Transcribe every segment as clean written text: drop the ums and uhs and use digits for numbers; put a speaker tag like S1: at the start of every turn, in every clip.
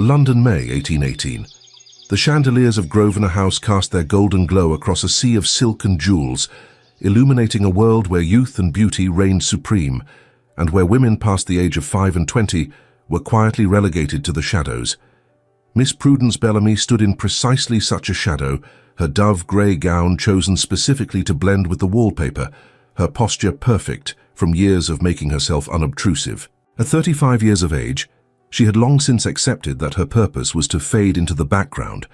S1: London, May 1818. The chandeliers of Grosvenor House cast their golden glow across a sea of silk and jewels, illuminating a world where youth and beauty reigned supreme, and where women past the age of 5 and 20 were quietly relegated to the shadows. Miss Prudence Bellamy stood in precisely such a shadow, her dove grey gown chosen specifically to blend with the wallpaper, her posture perfect from years of making herself unobtrusive. At 35 years of age, she had long since accepted that her purpose was to fade into the background,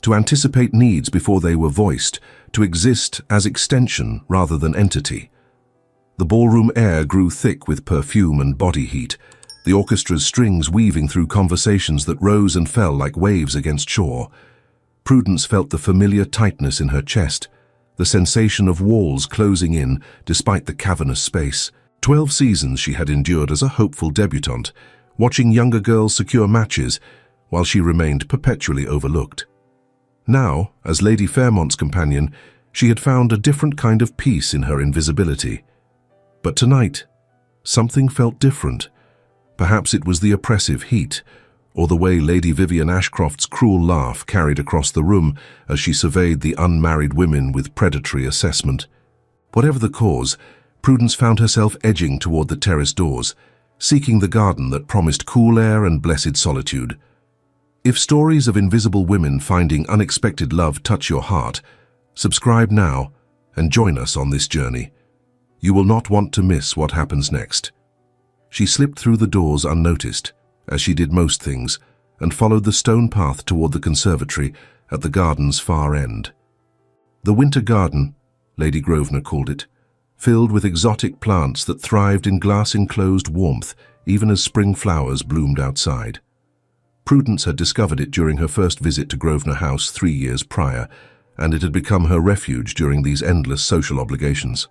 S1: to anticipate needs before they were voiced, to exist as extension rather than entity. The ballroom air grew thick with perfume and body heat, the orchestra's strings weaving through conversations that rose and fell like waves against shore. Prudence felt the familiar tightness in her chest, the sensation of walls closing in despite the cavernous space. 12 seasons she had endured as a hopeful debutante, watching younger girls secure matches while she remained perpetually overlooked. Now, as Lady Fairmont's companion, she had found a different kind of peace in her invisibility. But tonight, something felt different. Perhaps it was the oppressive heat, or the way Lady Vivian Ashcroft's cruel laugh carried across the room as she surveyed the unmarried women with predatory assessment. Whatever the cause, Prudence found herself edging toward the terrace doors, seeking the garden that promised cool air and blessed solitude. If stories of invisible women finding unexpected love touch your heart, subscribe now and join us on this journey. You will not want to miss what happens next. She slipped through the doors unnoticed, as she did most things, and followed the stone path toward the conservatory at the garden's far end. The winter garden, Lady Grosvenor called it, filled with exotic plants that thrived in glass-enclosed warmth even as spring flowers bloomed outside. Prudence had discovered it during her first visit to Grosvenor House 3 years prior, and it had become her refuge during these endless social obligations.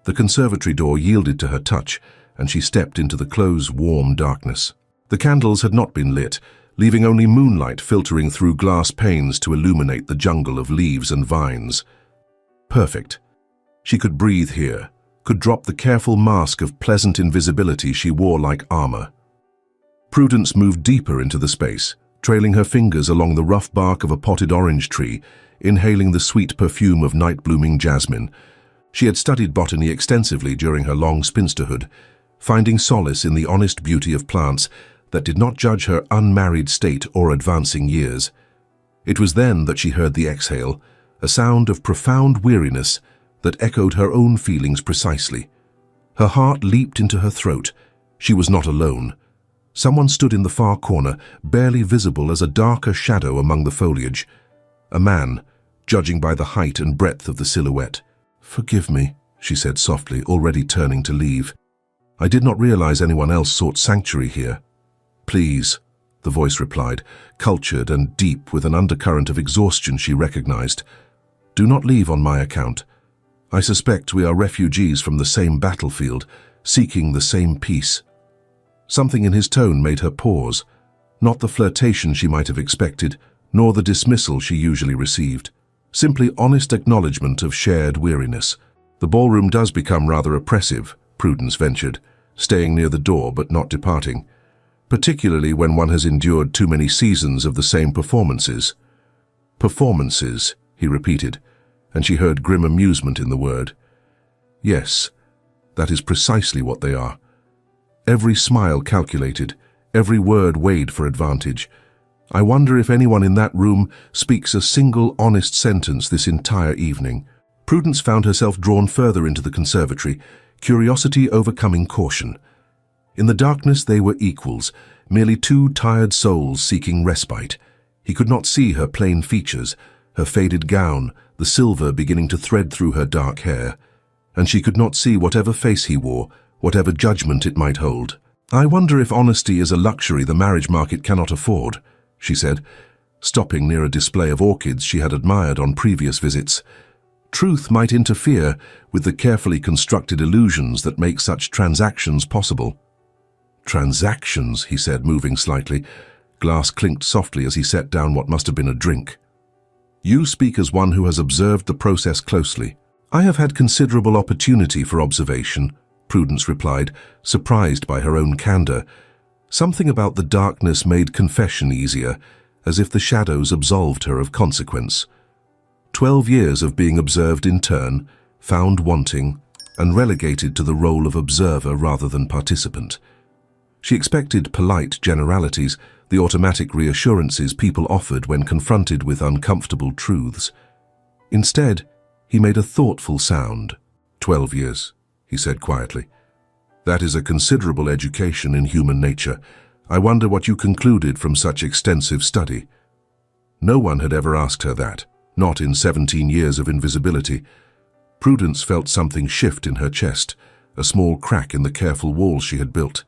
S1: The conservatory door yielded to her touch, and she stepped into the close, warm darkness. The candles had not been lit, leaving only moonlight filtering through glass panes to illuminate the jungle of leaves and vines. Perfect. She could breathe here, could drop the careful mask of pleasant invisibility she wore like armor. Prudence moved deeper into the space, trailing her fingers along the rough bark of a potted orange tree, inhaling the sweet perfume of night-blooming jasmine. She had studied botany extensively during her long spinsterhood, finding solace in the honest beauty of plants that did not judge her unmarried state or advancing years. It was then that she heard the exhale, a sound of profound weariness that echoed her own feelings precisely. Her heart leaped into her throat. She was not alone. Someone stood in the far corner, barely visible as a darker shadow among the foliage. A man, judging by the height and breadth of the silhouette. "Forgive me," she said softly, already turning to leave. "I did not realize anyone else sought sanctuary here." "Please," the voice replied, cultured and deep with an undercurrent of exhaustion she recognized. "Do not leave on my account. I suspect we are refugees from the same battlefield, seeking the same peace." Something in his tone made her pause, not the flirtation she might have expected, nor the dismissal she usually received. Simply honest acknowledgement of shared weariness. "The ballroom does become rather oppressive," Prudence ventured, staying near the door but not departing, "particularly when one has endured too many seasons of the same performances." "Performances," he repeated, and she heard grim amusement in the word. "Yes, that is precisely what they are. Every smile calculated, every word weighed for advantage. I wonder if anyone in that room speaks a single honest sentence this entire evening." Prudence found herself drawn further into the conservatory, curiosity overcoming caution. In the darkness they were equals, merely two tired souls seeking respite. He could not see her plain features, her faded gown, the silver beginning to thread through her dark hair. And she could not see whatever face he wore, whatever judgment it might hold. "I wonder if honesty is a luxury the marriage market cannot afford," she said, stopping near a display of orchids she had admired on previous visits. "Truth might interfere with the carefully constructed illusions that make such transactions possible." "Transactions," he said, moving slightly. Glass clinked softly as he set down what must have been a drink. "You speak as one who has observed the process closely." "I have had considerable opportunity for observation," Prudence replied, surprised by her own candor. Something about the darkness made confession easier, as if the shadows absolved her of consequence. 12 years of being observed in turn, found wanting, and relegated to the role of observer rather than participant. She expected polite generalities, the automatic reassurances people offered when confronted with uncomfortable truths. Instead, he made a thoughtful sound. 12 years, he said quietly. That is a considerable education in human nature. I wonder what you concluded from such extensive study. No one had ever asked her that, not in 17 years of invisibility. Prudence felt something shift in her chest, a small crack in the careful walls she had built.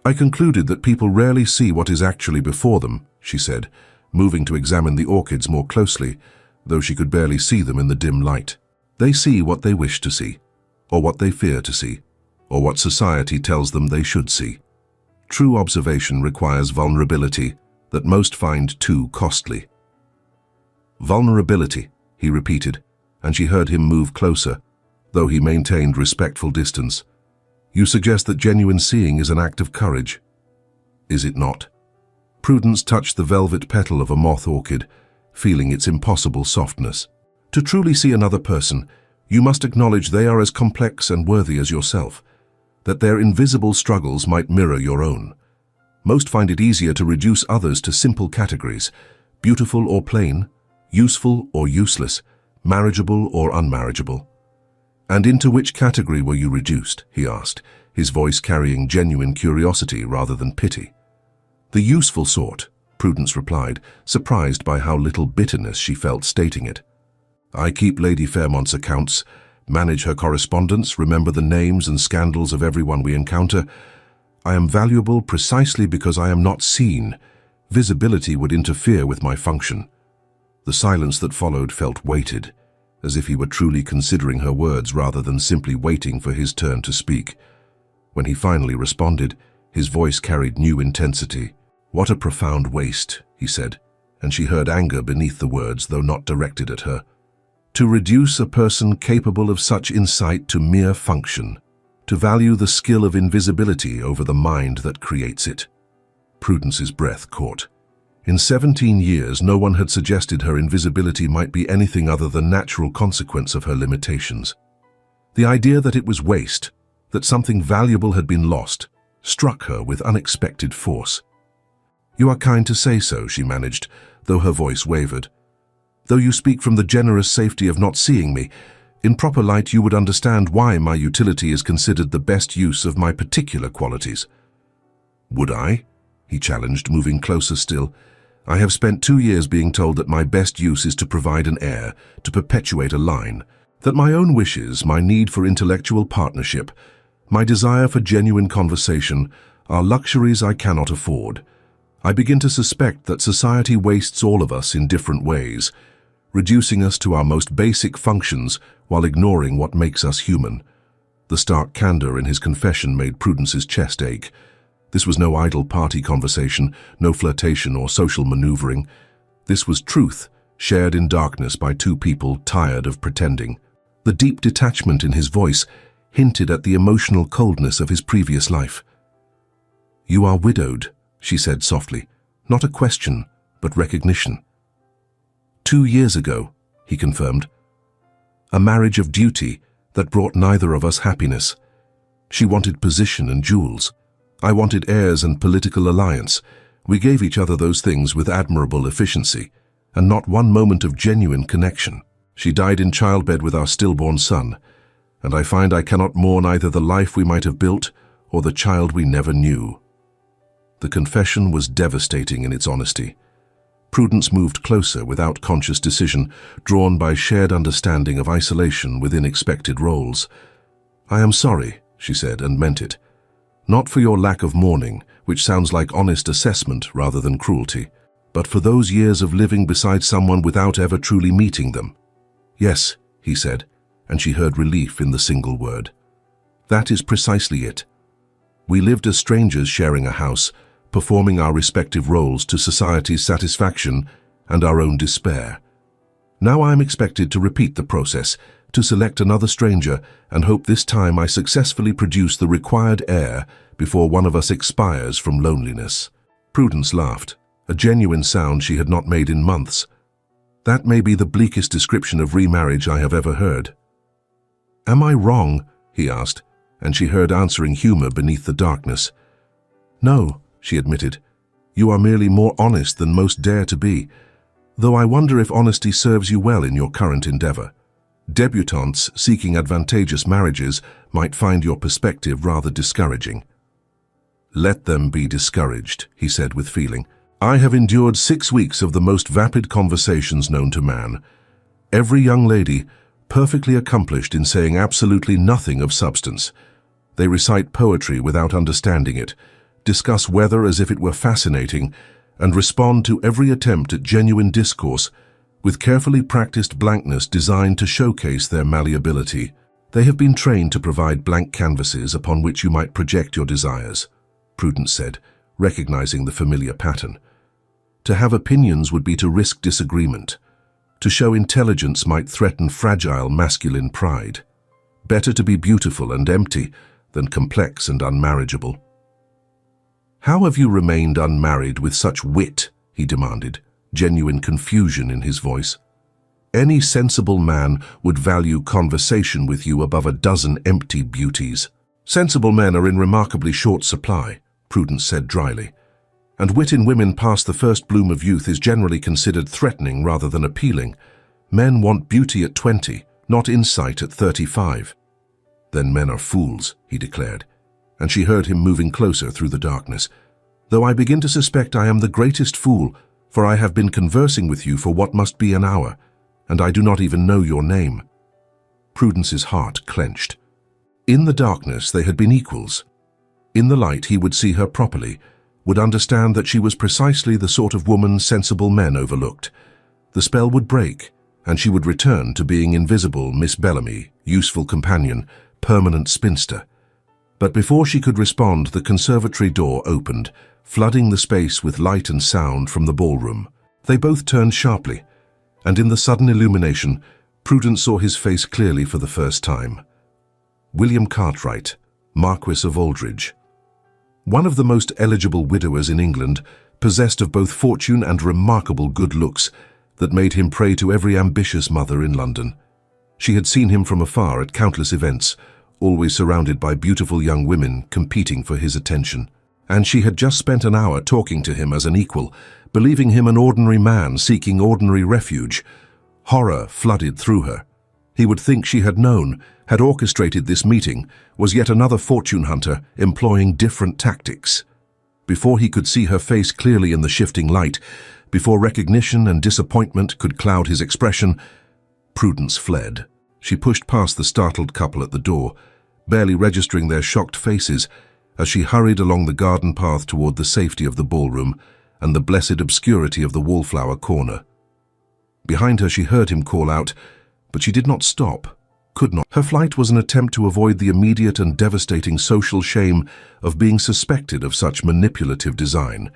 S1: I concluded that people rarely see what is actually before them, she said, moving to examine the orchids more closely, though she could barely see them in the dim light. They see what they wish to see, or what they fear to see, or what society tells them they should see. True observation requires vulnerability that most find too costly. Vulnerability, he repeated, and she heard him move closer, though he maintained respectful distance. You suggest that genuine seeing is an act of courage. Is it not? Prudence touched the velvet petal of a moth orchid, feeling its impossible softness. To truly see another person, you must acknowledge they are as complex and worthy as yourself, that their invisible struggles might mirror your own. Most find it easier to reduce others to simple categories, beautiful or plain, useful or useless, marriageable or unmarriageable. And into which category were you reduced? He asked, his voice carrying genuine curiosity rather than pity. The useful sort, Prudence replied, surprised by how little bitterness she felt stating it. I keep Lady Fairmont's accounts, manage her correspondence, remember the names and scandals of everyone we encounter. I am valuable precisely because I am not seen. Visibility would interfere with my function. The silence that followed felt weighted, as if he were truly considering her words rather than simply waiting for his turn to speak. When he finally responded, his voice carried new intensity. What a profound waste, he said, and she heard anger beneath the words, though not directed at her. To reduce a person capable of such insight to mere function, to value the skill of invisibility over the mind that creates it. Prudence's breath caught. In 17 years, no one had suggested her invisibility might be anything other than natural consequence of her limitations. The idea that it was waste, that something valuable had been lost, struck her with unexpected force. You are kind to say so, she managed, though her voice wavered. Though you speak from the generous safety of not seeing me, in proper light you would understand why my utility is considered the best use of my particular qualities. Would I? He challenged, moving closer still. I have spent 2 years being told that my best use is to provide an heir, to perpetuate a line, that my own wishes, my need for intellectual partnership, my desire for genuine conversation are luxuries I cannot afford. I begin to suspect that society wastes all of us in different ways, reducing us to our most basic functions while ignoring what makes us human. The stark candor in his confession made Prudence's chest ache. This was no idle party conversation, no flirtation or social maneuvering. This was truth, shared in darkness by two people tired of pretending. The deep detachment in his voice hinted at the emotional coldness of his previous life. You are widowed, she said softly, not a question, but recognition. 2 years ago, he confirmed. A marriage of duty that brought neither of us happiness. She wanted position and jewels. I wanted heirs and political alliance. We gave each other those things with admirable efficiency, and not one moment of genuine connection. She died in childbed with our stillborn son, and I find I cannot mourn either the life we might have built or the child we never knew. The confession was devastating in its honesty. Prudence moved closer without conscious decision, drawn by shared understanding of isolation within expected roles. I am sorry, she said, and meant it. Not for your lack of mourning, which sounds like honest assessment rather than cruelty, but for those years of living beside someone without ever truly meeting them. Yes, he said, and she heard relief in the single word. That is precisely it. We lived as strangers sharing a house, performing our respective roles to society's satisfaction and our own despair. Now I am expected to repeat the process, to select another stranger and hope this time I successfully produce the required heir before one of us expires from loneliness. Prudence laughed, a genuine sound she had not made in months. That may be the bleakest description of remarriage I have ever heard. "Am I wrong?" he asked, and she heard answering humor beneath the darkness. "No," she admitted. "You are merely more honest than most dare to be, though I wonder if honesty serves you well in your current endeavor. Debutantes seeking advantageous marriages might find your perspective rather discouraging." "Let them be discouraged," he said with feeling. "I have endured 6 weeks of the most vapid conversations known to man. Every young lady perfectly accomplished in saying absolutely nothing of substance. They recite poetry without understanding it, discuss weather as if it were fascinating, and respond to every attempt at genuine discourse with carefully practiced blankness designed to showcase their malleability. They have been trained to provide blank canvases upon which you might project your desires," Prudence said, recognizing the familiar pattern. "To have opinions would be to risk disagreement. To show intelligence might threaten fragile masculine pride. Better to be beautiful and empty than complex and unmarriageable." "How have you remained unmarried with such wit?" he demanded, genuine confusion in his voice. "Any sensible man would value conversation with you above a dozen empty beauties." "Sensible men are in remarkably short supply," Prudence said dryly, "and wit in women past the first bloom of youth is generally considered threatening rather than appealing. Men want beauty at 20, not insight at 35. "Then men are fools," he declared, and she heard him moving closer through the darkness. "Though I begin to suspect I am the greatest fool, for I have been conversing with you for what must be an hour, and I do not even know your name." Prudence's heart clenched. In the darkness they had been equals. In the light he would see her properly, would understand that she was precisely the sort of woman sensible men overlooked. The spell would break, and she would return to being invisible Miss Bellamy, useful companion, permanent spinster. But before she could respond, the conservatory door opened, flooding the space with light and sound from the ballroom. They both turned sharply, and in the sudden illumination, Prudence saw his face clearly for the first time. William Cartwright, Marquess of Aldridge. One of the most eligible widowers in England, possessed of both fortune and remarkable good looks that made him prey to every ambitious mother in London. She had seen him from afar at countless events, always surrounded by beautiful young women competing for his attention. And she had just spent an hour talking to him as an equal, believing him an ordinary man seeking ordinary refuge. Horror flooded through her. He would think she had known, had orchestrated this meeting, was yet another fortune hunter employing different tactics. Before he could see her face clearly in the shifting light, before recognition and disappointment could cloud his expression, Prudence fled. She pushed past the startled couple at the door, barely registering their shocked faces, as she hurried along the garden path toward the safety of the ballroom and the blessed obscurity of the wallflower corner. Behind her she heard him call out, but she did not stop, could not. Her flight was an attempt to avoid the immediate and devastating social shame of being suspected of such manipulative design,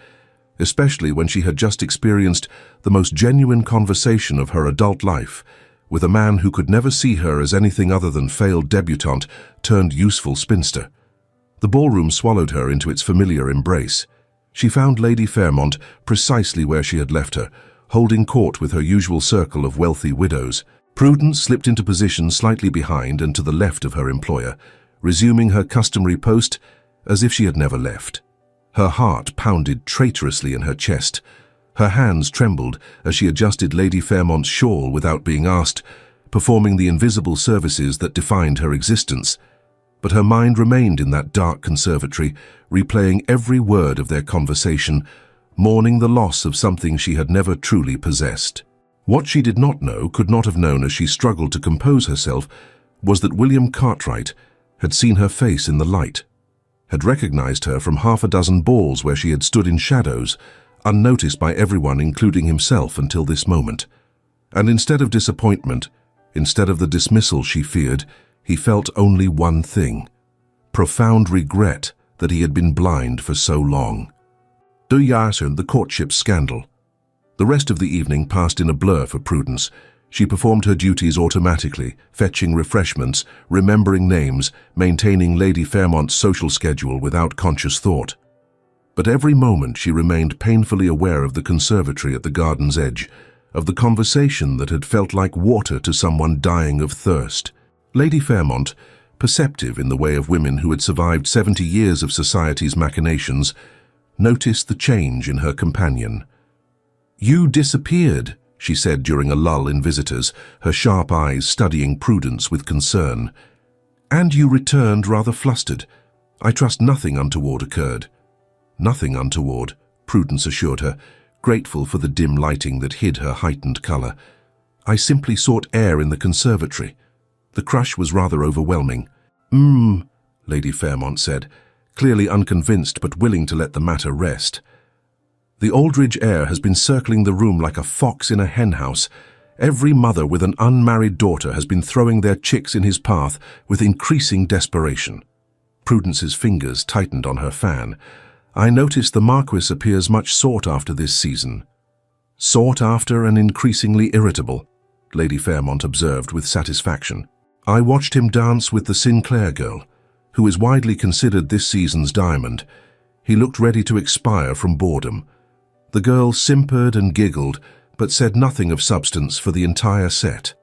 S1: especially when she had just experienced the most genuine conversation of her adult life with a man who could never see her as anything other than failed debutante turned useful spinster. The ballroom swallowed her into its familiar embrace. She found Lady Fairmont precisely where she had left her, holding court with her usual circle of wealthy widows. Prudence slipped into position slightly behind and to the left of her employer, resuming her customary post as if she had never left. Her heart pounded traitorously in her chest. Her hands trembled as she adjusted Lady Fairmont's shawl without being asked, performing the invisible services that defined her existence. But her mind remained in that dark conservatory, replaying every word of their conversation, mourning the loss of something she had never truly possessed. What she did not know, could not have known as she struggled to compose herself, was that William Cartwright had seen her face in the light, had recognized her from half a dozen balls where she had stood in shadows, unnoticed by everyone including himself until this moment. And instead of disappointment, instead of the dismissal she feared, he felt only one thing: profound regret that he had been blind for so long. 2 years and the courtship scandal. The rest of the evening passed in a blur for Prudence. She performed her duties automatically, fetching refreshments, remembering names, maintaining Lady Fairmont's social schedule without conscious thought. But every moment she remained painfully aware of the conservatory at the garden's edge, of the conversation that had felt like water to someone dying of thirst. Lady Fairmont, perceptive in the way of women who had survived 70 years of society's machinations, noticed the change in her companion. "You disappeared," she said during a lull in visitors, her sharp eyes studying Prudence with concern. "And you returned rather flustered. I trust nothing untoward occurred." "Nothing untoward," Prudence assured her, grateful for the dim lighting that hid her heightened color. "I simply sought air in the conservatory. The crush was rather overwhelming." Lady Fairmont said, clearly unconvinced but willing to let the matter rest. "The Aldridge heir has been circling the room like a fox in a henhouse. Every mother with an unmarried daughter has been throwing their chicks in his path with increasing desperation." Prudence's fingers tightened on her fan. "I notice the Marquess appears much sought after this season." "Sought after and increasingly irritable," Lady Fairmont observed with satisfaction. "I watched him dance with the Sinclair girl, who is widely considered this season's diamond. He looked ready to expire from boredom. The girl simpered and giggled, but said nothing of substance for the entire set."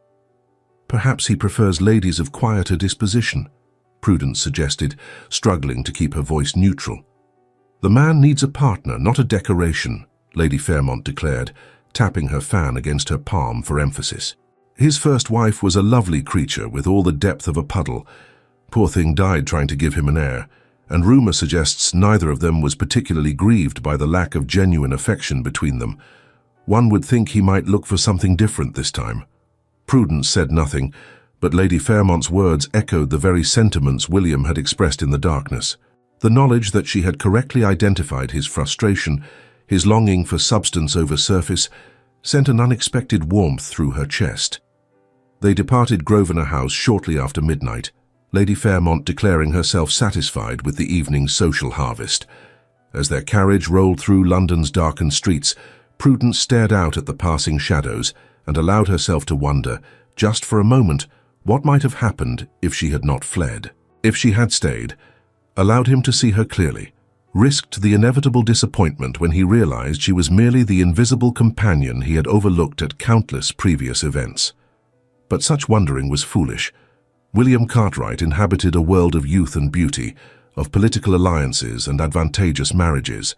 S1: "Perhaps he prefers ladies of quieter disposition," Prudence suggested, struggling to keep her voice neutral. "The man needs a partner, not a decoration," Lady Fairmont declared, tapping her fan against her palm for emphasis. "His first wife was a lovely creature with all the depth of a puddle. Poor thing died trying to give him an heir, and rumor suggests neither of them was particularly grieved by the lack of genuine affection between them. One would think he might look for something different this time." Prudence said nothing, but Lady Fairmont's words echoed the very sentiments William had expressed in the darkness. The knowledge that she had correctly identified his frustration, his longing for substance over surface, sent an unexpected warmth through her chest. They departed Grosvenor House shortly after midnight, Lady Fairmont declaring herself satisfied with the evening's social harvest. As their carriage rolled through London's darkened streets, Prudence stared out at the passing shadows and allowed herself to wonder, just for a moment, what might have happened if she had not fled. If she had stayed, allowed him to see her clearly, risked the inevitable disappointment when he realized she was merely the invisible companion he had overlooked at countless previous events. But such wondering was foolish. William Cartwright inhabited a world of youth and beauty, of political alliances and advantageous marriages.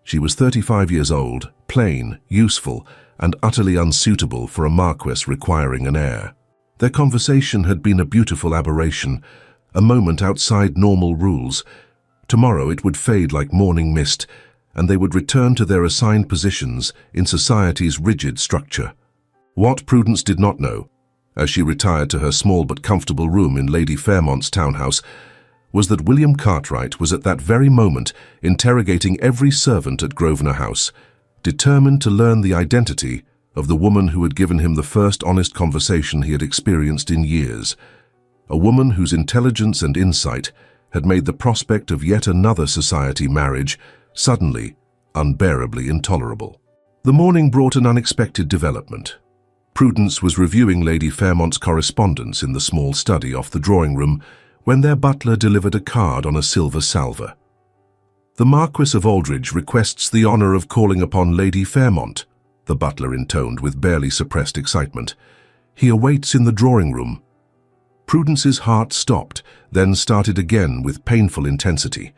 S1: She was 35 years old, plain, useful, and utterly unsuitable for a Marquess requiring an heir. Their conversation had been a beautiful aberration, a moment outside normal rules. Tomorrow it would fade like morning mist, and they would return to their assigned positions in society's rigid structure. What Prudence did not know, as she retired to her small but comfortable room in Lady Fairmont's townhouse, was that William Cartwright was at that very moment interrogating every servant at Grosvenor House, determined to learn the identity of the woman who had given him the first honest conversation he had experienced in years, a woman whose intelligence and insight had made the prospect of yet another society marriage suddenly unbearably intolerable. The morning brought an unexpected development. Prudence was reviewing Lady Fairmont's correspondence in the small study off the drawing room when their butler delivered a card on a silver salver. "The Marquess of Aldridge requests the honor of calling upon Lady Fairmont," the butler intoned with barely suppressed excitement. "He awaits in the drawing room." Prudence's heart stopped, then started again with painful intensity.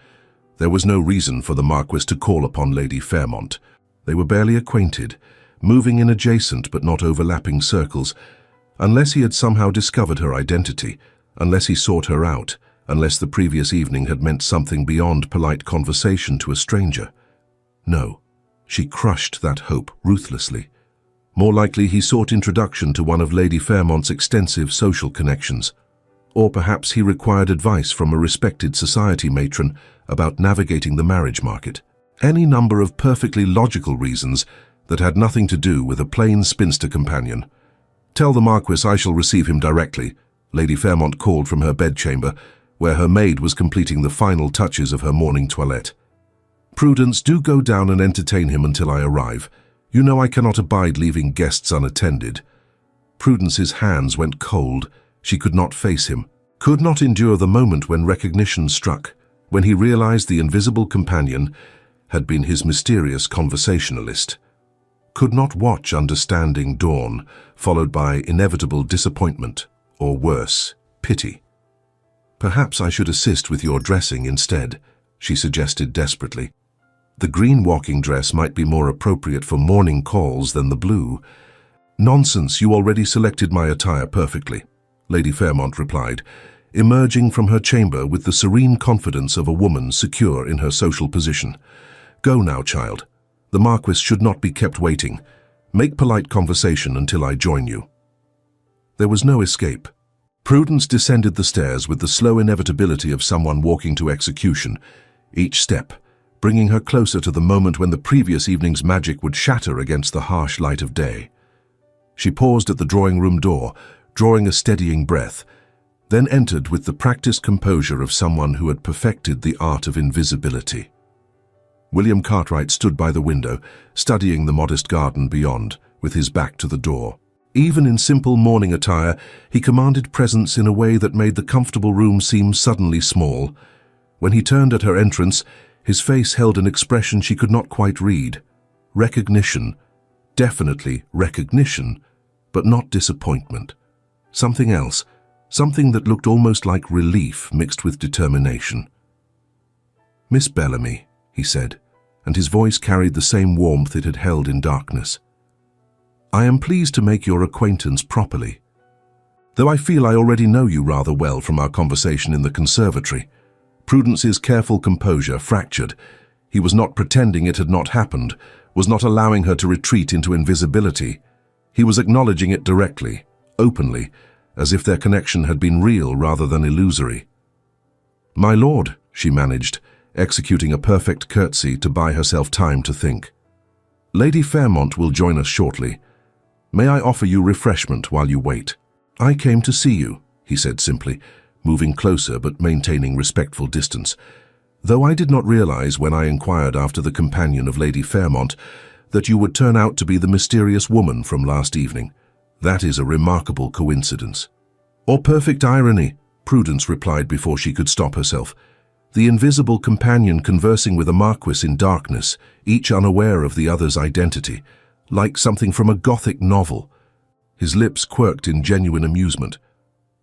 S1: There was no reason for the Marquess to call upon Lady Fairmont. They were barely acquainted, moving in adjacent but not overlapping circles, unless he had somehow discovered her identity, unless he sought her out, unless the previous evening had meant something beyond polite conversation to a stranger. No, she crushed that hope ruthlessly. More likely he sought introduction to one of Lady Fairmont's extensive social connections. Or perhaps he required advice from a respected society matron about navigating the marriage market. Any number of perfectly logical reasons that had nothing to do with a plain spinster companion. "Tell the Marquess I shall receive him directly," Lady Fairmont called from her bedchamber, where her maid was completing the final touches of her morning toilette. "Prudence, do go down and entertain him until I arrive. You know I cannot abide leaving guests unattended." Prudence's hands went cold. She could not face him, could not endure the moment when recognition struck, when he realized the invisible companion had been his mysterious conversationalist. Could not watch understanding dawn, followed by inevitable disappointment, or worse, pity. "Perhaps I should assist with your dressing instead," she suggested desperately. "The green walking dress might be more appropriate for morning calls than the blue." "Nonsense, you already selected my attire perfectly," Lady Fairmont replied, emerging from her chamber with the serene confidence of a woman secure in her social position. "Go now, child. The Marquess should not be kept waiting. Make polite conversation until I join you." There was no escape. Prudence descended the stairs with the slow inevitability of someone walking to execution, each step bringing her closer to the moment when the previous evening's magic would shatter against the harsh light of day. She paused at the drawing-room door, drawing a steadying breath, then entered with the practiced composure of someone who had perfected the art of invisibility. William Cartwright stood by the window, studying the modest garden beyond, with his back to the door. Even in simple morning attire, he commanded presence in a way that made the comfortable room seem suddenly small. When he turned at her entrance, his face held an expression she could not quite read. Recognition. Definitely recognition, but not disappointment. Something else, something that looked almost like relief mixed with determination. "Miss Bellamy," he said, and his voice carried the same warmth it had held in darkness. "I am pleased to make your acquaintance properly. Though I feel I already know you rather well from our conversation in the conservatory." Prudence's careful composure fractured. He was not pretending it had not happened, was not allowing her to retreat into invisibility. He was acknowledging it directly, openly, as if their connection had been real rather than illusory. "My lord," she managed, executing a perfect curtsy to buy herself time to think. "Lady Fairmont will join us shortly. May I offer you refreshment while you wait?" "I came to see you," he said simply, moving closer but maintaining respectful distance, "though I did not realize when I inquired after the companion of Lady Fairmont that you would turn out to be the mysterious woman from last evening. That is a remarkable coincidence." "Or perfect irony," Prudence replied before she could stop herself. The invisible companion conversing with a Marquess in darkness, each unaware of the other's identity, like something from a Gothic novel. His lips quirked in genuine amusement.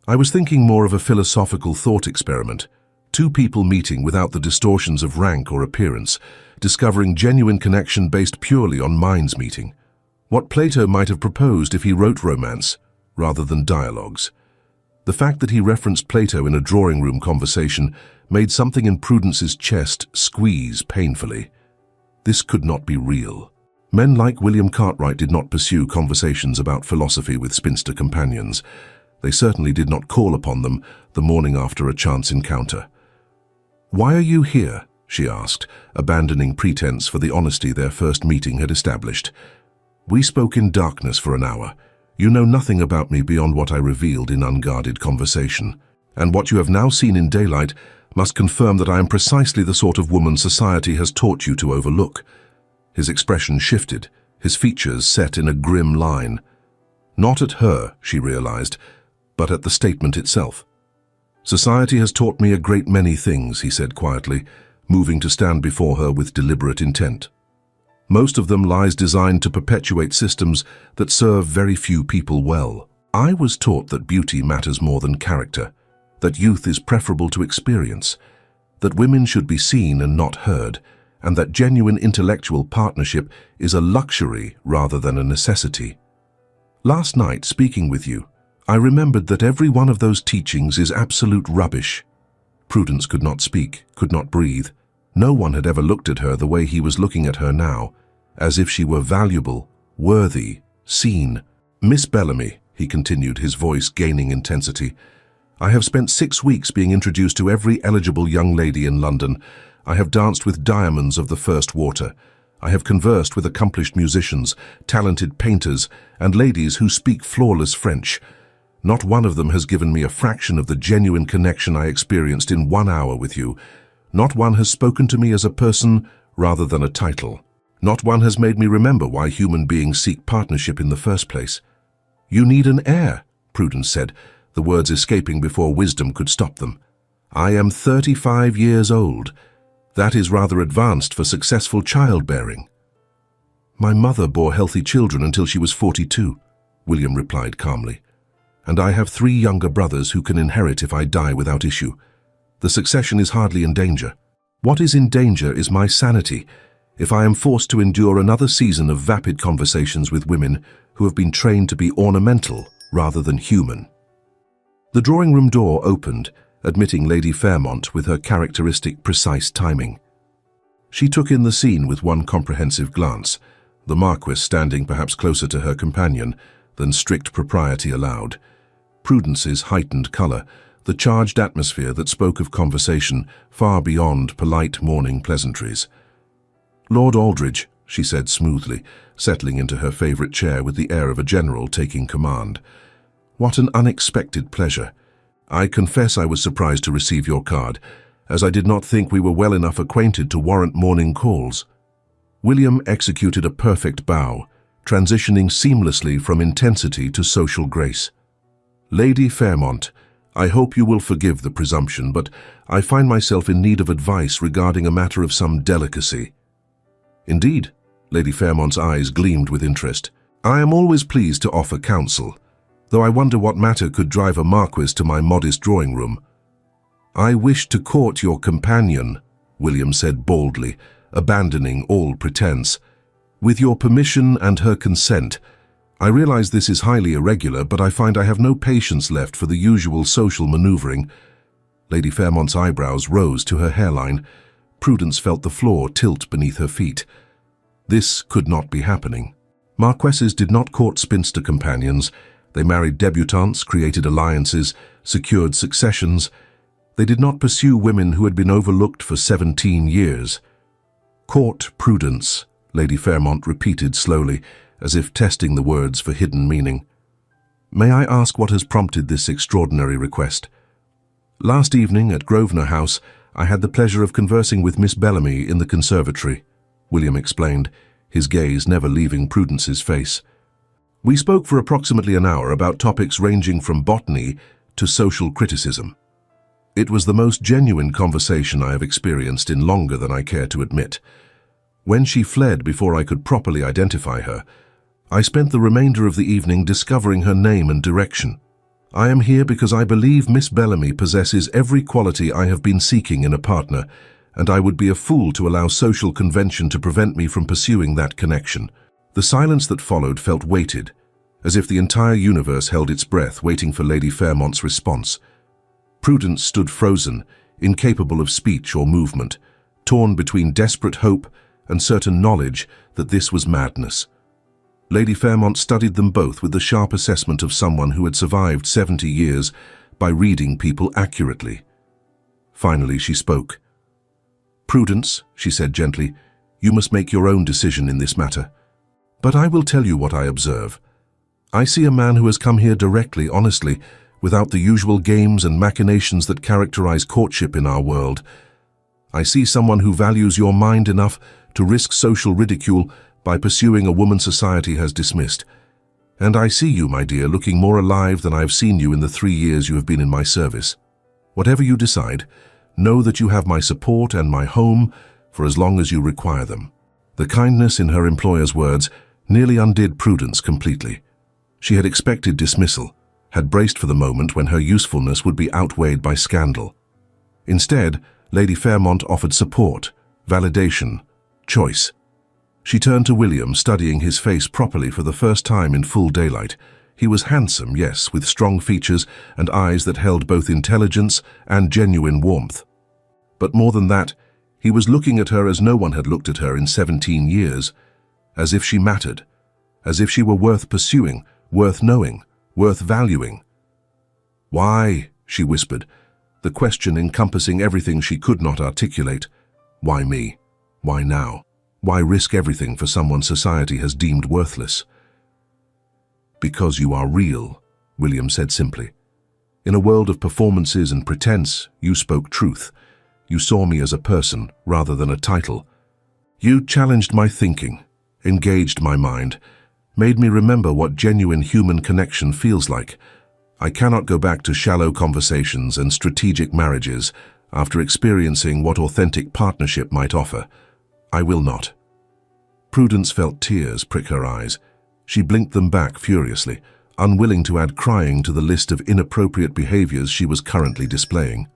S1: "I was thinking more of a philosophical thought experiment. Two people meeting without the distortions of rank or appearance, discovering genuine connection based purely on minds meeting. What Plato might have proposed if he wrote romance, rather than dialogues." The fact that he referenced Plato in a drawing-room conversation made something in Prudence's chest squeeze painfully. This could not be real. Men like William Cartwright did not pursue conversations about philosophy with spinster companions. They certainly did not call upon them the morning after a chance encounter. "Why are you here?" she asked, abandoning pretense for the honesty their first meeting had established. "We spoke in darkness for an hour. You know nothing about me beyond what I revealed in unguarded conversation. And what you have now seen in daylight must confirm that I am precisely the sort of woman society has taught you to overlook." His expression shifted, his features set in a grim line. Not at her, she realized, but at the statement itself. "Society has taught me a great many things," he said quietly, moving to stand before her with deliberate intent. "Most of them lies designed to perpetuate systems that serve very few people well. I was taught that beauty matters more than character, that youth is preferable to experience, that women should be seen and not heard, and that genuine intellectual partnership is a luxury rather than a necessity. Last night, speaking with you, I remembered that every one of those teachings is absolute rubbish." Prudence could not speak, could not breathe. No one had ever looked at her the way he was looking at her now, as if she were valuable, worthy, seen. "Miss Bellamy," he continued, his voice gaining intensity, "I have spent 6 weeks being introduced to every eligible young lady in London. I have danced with diamonds of the first water. I have conversed with accomplished musicians, talented painters, and ladies who speak flawless French. Not one of them has given me a fraction of the genuine connection I experienced in 1 hour with you. Not one has spoken to me as a person rather than a title. Not one has made me remember why human beings seek partnership in the first place. You need an heir, Prudence said, the words escaping before wisdom could stop them. I am 35 years old. That is rather advanced for successful childbearing. My mother bore healthy children until she was 42, William replied calmly. And I have 3 younger brothers who can inherit if I die without issue. The succession is hardly in danger. What is in danger is my sanity, if I am forced to endure another season of vapid conversations with women who have been trained to be ornamental rather than human. The drawing-room door opened, admitting Lady Fairmont with her characteristic precise timing. She took in the scene with one comprehensive glance, the Marquess standing perhaps closer to her companion than strict propriety allowed. Prudence's heightened colour, the charged atmosphere that spoke of conversation far beyond polite morning pleasantries. Lord Aldridge, she said smoothly, settling into her favourite chair with the air of a general taking command. What an unexpected pleasure. I confess I was surprised to receive your card, as I did not think we were well enough acquainted to warrant morning calls. William executed a perfect bow, transitioning seamlessly from intensity to social grace. Lady Fairmont, I hope you will forgive the presumption, but I find myself in need of advice regarding a matter of some delicacy. Indeed, Lady Fairmont's eyes gleamed with interest. I am always pleased to offer counsel, though I wonder what matter could drive a Marquess to my modest drawing-room. I wish to court your companion, William said boldly, abandoning all pretense. With your permission and her consent. I realize this is highly irregular, but I find I have no patience left for the usual social maneuvering. Lady Fairmont's eyebrows rose to her hairline. Prudence felt the floor tilt beneath her feet. This could not be happening. Marquesses did not court spinster companions. They married debutantes, created alliances, secured successions. They did not pursue women who had been overlooked for 17 years. Court Prudence, Lady Fairmont repeated slowly, as if testing the words for hidden meaning. May I ask what has prompted this extraordinary request? Last evening at Grosvenor House, I had the pleasure of conversing with Miss Bellamy in the conservatory, William explained, his gaze never leaving Prudence's face. We spoke for approximately an hour about topics ranging from botany to social criticism. It was the most genuine conversation I have experienced in longer than I care to admit. When she fled before I could properly identify her, I spent the remainder of the evening discovering her name and direction. I am here because I believe Miss Bellamy possesses every quality I have been seeking in a partner, and I would be a fool to allow social convention to prevent me from pursuing that connection. The silence that followed felt weighted, as if the entire universe held its breath waiting for Lady Fairmont's response. Prudence stood frozen, incapable of speech or movement, torn between desperate hope and certain knowledge that this was madness. Lady Fairmont studied them both with the sharp assessment of someone who had survived 70 years by reading people accurately. Finally she spoke. Prudence, she said gently, you must make your own decision in this matter. But I will tell you what I observe. I see a man who has come here directly, honestly, without the usual games and machinations that characterize courtship in our world. I see someone who values your mind enough to risk social ridicule by pursuing a woman society has dismissed. And I see you, my dear, looking more alive than I have seen you in the 3 years you have been in my service. Whatever you decide, know that you have my support and my home for as long as you require them. The kindness in her employer's words nearly undid Prudence completely. She had expected dismissal, had braced for the moment when her usefulness would be outweighed by scandal. Instead, Lady Fairmont offered support, validation, choice. She turned to William, studying his face properly for the first time in full daylight. He was handsome, yes, with strong features and eyes that held both intelligence and genuine warmth. But more than that, he was looking at her as no one had looked at her in 17 years, as if she mattered, as if she were worth pursuing, worth knowing, worth valuing. Why, she whispered, the question encompassing everything she could not articulate. Why me? Why now? Why risk everything for someone society has deemed worthless? Because you are real, William said simply. In a world of performances and pretense, you spoke truth. You saw me as a person rather than a title. You challenged my thinking, engaged my mind, made me remember what genuine human connection feels like. I cannot go back to shallow conversations and strategic marriages after experiencing what authentic partnership might offer. I will not. Prudence felt tears prick her eyes. She blinked them back furiously, unwilling to add crying to the list of inappropriate behaviors she was currently displaying.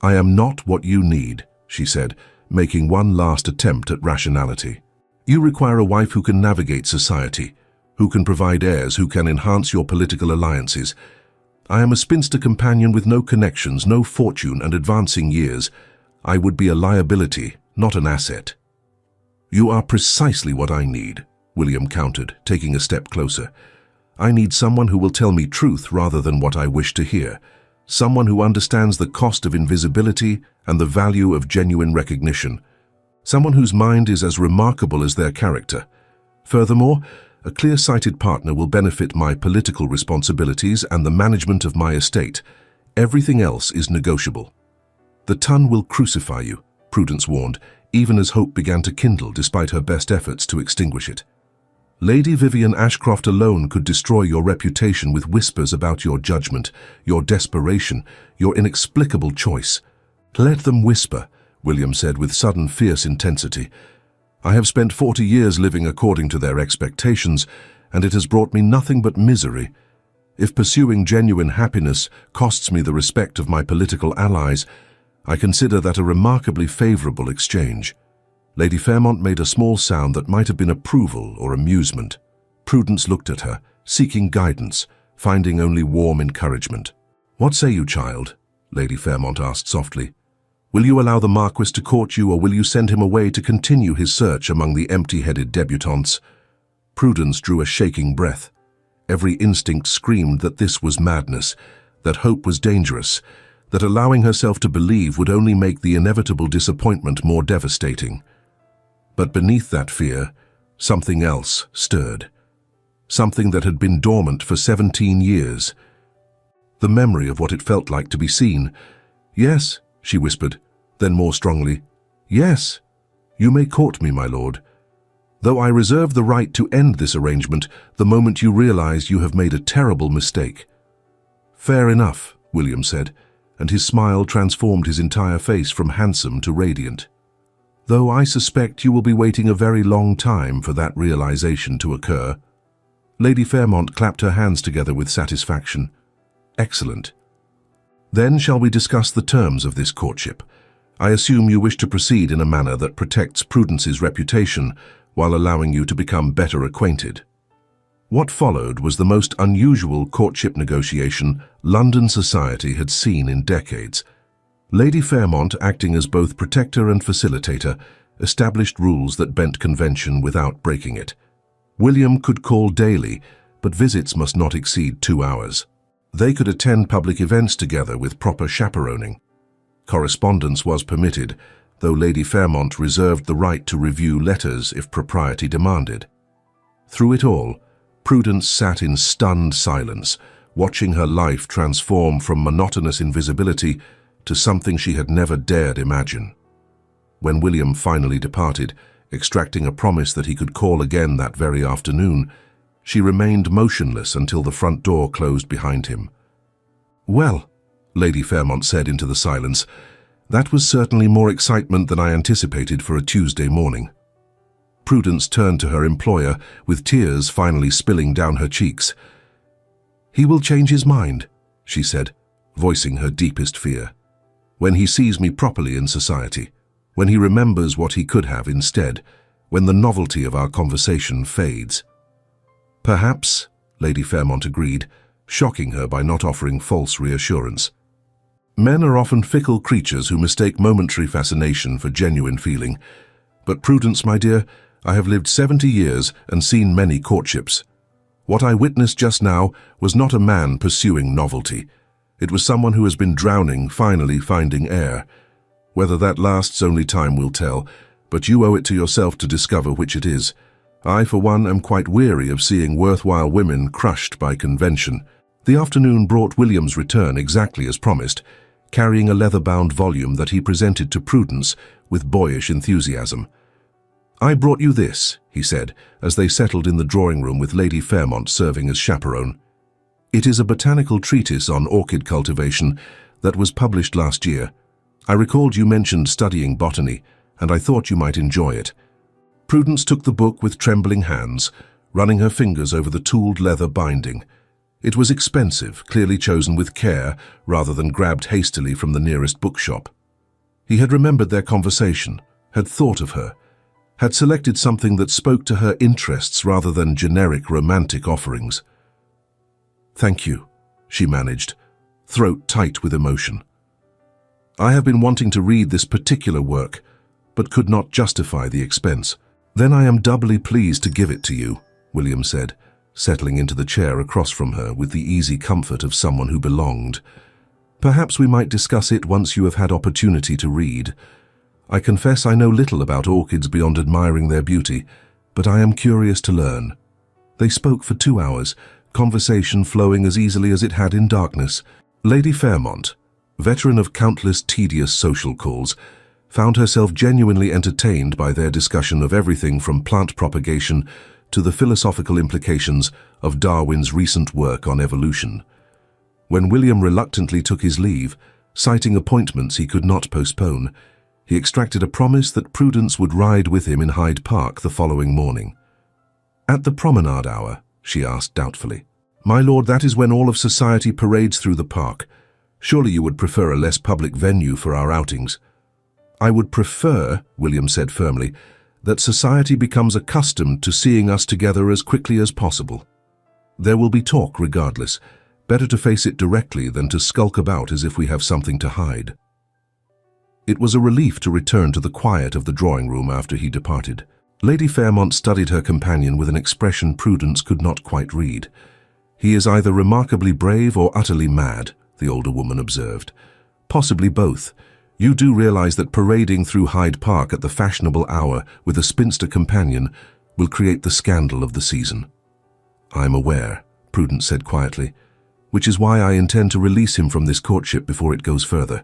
S1: "I am not what you need," she said, making one last attempt at rationality. "You require a wife who can navigate society, who can provide heirs, who can enhance your political alliances. I am a spinster companion with no connections, no fortune, and advancing years. I would be a liability, not an asset." "You are precisely what I need," William countered, taking a step closer. "I need someone who will tell me truth rather than what I wish to hear. Someone who understands the cost of invisibility and the value of genuine recognition. Someone whose mind is as remarkable as their character. Furthermore, a clear-sighted partner will benefit my political responsibilities and the management of my estate. Everything else is negotiable." "The ton will crucify you," Prudence warned, even as hope began to kindle despite her best efforts to extinguish it. "Lady Vivian Ashcroft alone could destroy your reputation with whispers about your judgment, your desperation, your inexplicable choice." "Let them whisper," William said with sudden fierce intensity. "I have spent 40 years living according to their expectations, and it has brought me nothing but misery. If pursuing genuine happiness costs me the respect of my political allies, I consider that a remarkably favorable exchange." Lady Fairmont made a small sound that might have been approval or amusement. Prudence looked at her, seeking guidance, finding only warm encouragement. "What say you, child?" Lady Fairmont asked softly. "Will you allow the Marquess to court you, or will you send him away to continue his search among the empty-headed debutantes?" Prudence drew a shaking breath. Every instinct screamed that this was madness, that hope was dangerous, that allowing herself to believe would only make the inevitable disappointment more devastating. But beneath that fear, something else stirred. Something that had been dormant for 17 years. The memory of what it felt like to be seen. "Yes," she whispered, then more strongly, "Yes, you may court me, my lord. Though I reserve the right to end this arrangement the moment you realize you have made a terrible mistake." "Fair enough," William said, and his smile transformed his entire face from handsome to radiant. "Though I suspect you will be waiting a very long time for that realization to occur." Lady Fairmont clapped her hands together with satisfaction. "Excellent. Then shall we discuss the terms of this courtship? I assume you wish to proceed in a manner that protects Prudence's reputation while allowing you to become better acquainted." What followed was the most unusual courtship negotiation London society had seen in decades. Lady Fairmont, acting as both protector and facilitator, established rules that bent convention without breaking it. William could call daily, but visits must not exceed 2 hours. They could attend public events together with proper chaperoning. Correspondence was permitted, though Lady Fairmont reserved the right to review letters if propriety demanded. Through it all, Prudence sat in stunned silence, watching her life transform from monotonous invisibility to something she had never dared imagine. When William finally departed, extracting a promise that he could call again that very afternoon, she remained motionless until the front door closed behind him. "Well," Lady Fairmont said into the silence, "that was certainly more excitement than I anticipated for a Tuesday morning." Prudence turned to her employer, with tears finally spilling down her cheeks. "He will change his mind," she said, voicing her deepest fear. "When he sees me properly in society, when he remembers what he could have instead, when the novelty of our conversation fades." "Perhaps," Lady Fairmont agreed, shocking her by not offering false reassurance. "Men are often fickle creatures who mistake momentary fascination for genuine feeling. But Prudence, my dear, I have lived 70 years and seen many courtships. What I witnessed just now was not a man pursuing novelty. It was someone who has been drowning finally finding air. Whether that lasts, only time will tell, but you owe it to yourself to discover which it is. I, for one, am quite weary of seeing worthwhile women crushed by convention." The afternoon brought William's return exactly as promised, carrying a leather-bound volume that he presented to Prudence with boyish enthusiasm. "I brought you this," he said, as they settled in the drawing room with Lady Fairmont serving as chaperone. "It is a botanical treatise on orchid cultivation that was published last year. I recalled you mentioned studying botany, and I thought you might enjoy it." Prudence took the book with trembling hands, running her fingers over the tooled leather binding. It was expensive, clearly chosen with care, rather than grabbed hastily from the nearest bookshop. He had remembered their conversation, had thought of her, had selected something that spoke to her interests rather than generic romantic offerings. "Thank you," she managed, throat tight with emotion. "I have been wanting to read this particular work, but could not justify the expense." "Then I am doubly pleased to give it to you," William said, settling into the chair across from her with the easy comfort of someone who belonged. "Perhaps we might discuss it once you have had opportunity to read. I confess I know little about orchids beyond admiring their beauty, but I am curious to learn." They spoke for 2 hours, conversation flowing as easily as it had in darkness. Lady Fairmont, veteran of countless tedious social calls, found herself genuinely entertained by their discussion of everything from plant propagation to the philosophical implications of Darwin's recent work on evolution. When William reluctantly took his leave, citing appointments he could not postpone, he extracted a promise that Prudence would ride with him in Hyde Park the following morning. "At the promenade hour?" she asked doubtfully. "My lord, that is when all of society parades through the park. Surely you would prefer a less public venue for our outings." "I would prefer," William said firmly, "that society becomes accustomed to seeing us together as quickly as possible. There will be talk regardless. Better to face it directly than to skulk about as if we have something to hide." It was a relief to return to the quiet of the drawing room after he departed. Lady Fairmont studied her companion with an expression Prudence could not quite read. "He is either remarkably brave or utterly mad," the older woman observed. "Possibly both. You do realize that parading through Hyde Park at the fashionable hour with a spinster companion will create the scandal of the season." "I'm aware," Prudence said quietly, "which is why I intend to release him from this courtship before it goes further.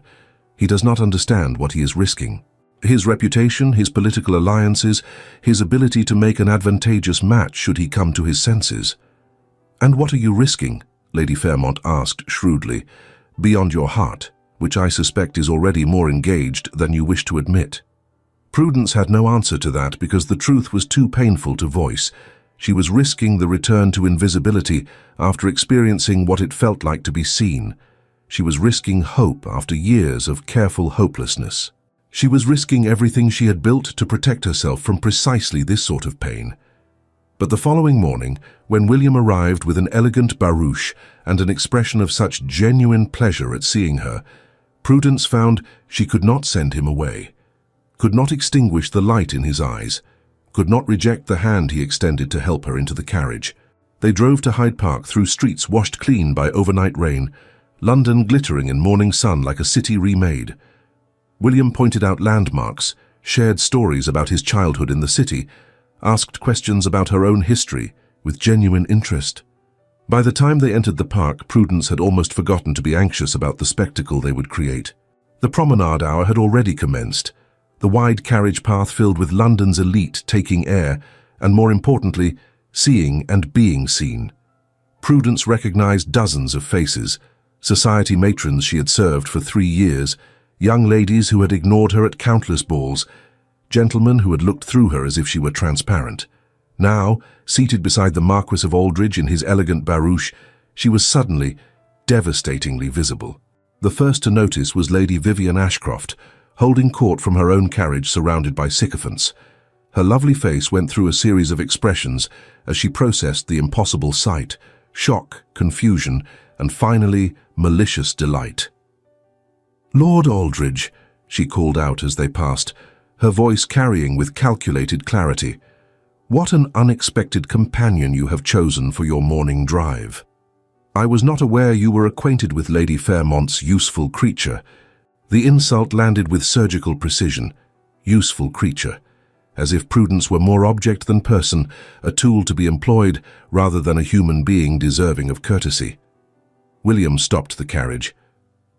S1: He does not understand what he is risking. His reputation, his political alliances, his ability to make an advantageous match should he come to his senses." "And what are you risking?" Lady Fairmont asked shrewdly. "Beyond your heart, which I suspect is already more engaged than you wish to admit." Prudence had no answer to that because the truth was too painful to voice. She was risking the return to invisibility after experiencing what it felt like to be seen. She was risking hope after years of careful hopelessness. She was risking everything she had built to protect herself from precisely this sort of pain. But the following morning, when William arrived with an elegant barouche and an expression of such genuine pleasure at seeing her, Prudence found she could not send him away, could not extinguish the light in his eyes, could not reject the hand he extended to help her into the carriage. They drove to Hyde Park through streets washed clean by overnight rain, London glittering in morning sun like a city remade. William pointed out landmarks, shared stories about his childhood in the city, asked questions about her own history with genuine interest. By the time they entered the park, Prudence had almost forgotten to be anxious about the spectacle they would create. The promenade hour had already commenced, the wide carriage path filled with London's elite taking air, and more importantly, seeing and being seen. Prudence recognized dozens of faces, society matrons she had served for 3 years, young ladies who had ignored her at countless balls, gentlemen who had looked through her as if she were transparent. Now, seated beside the Marquess of Aldridge in his elegant barouche, she was suddenly, devastatingly visible. The first to notice was Lady Vivian Ashcroft, holding court from her own carriage surrounded by sycophants. Her lovely face went through a series of expressions as she processed the impossible sight, shock, confusion, and finally, malicious delight. "Lord Aldridge," she called out as they passed, her voice carrying with calculated clarity. "What an unexpected companion you have chosen for your morning drive. I was not aware you were acquainted with Lady Fairmont's useful creature." The insult landed with surgical precision. Useful creature. As if Prudence were more object than person, a tool to be employed rather than a human being deserving of courtesy. William stopped the carriage.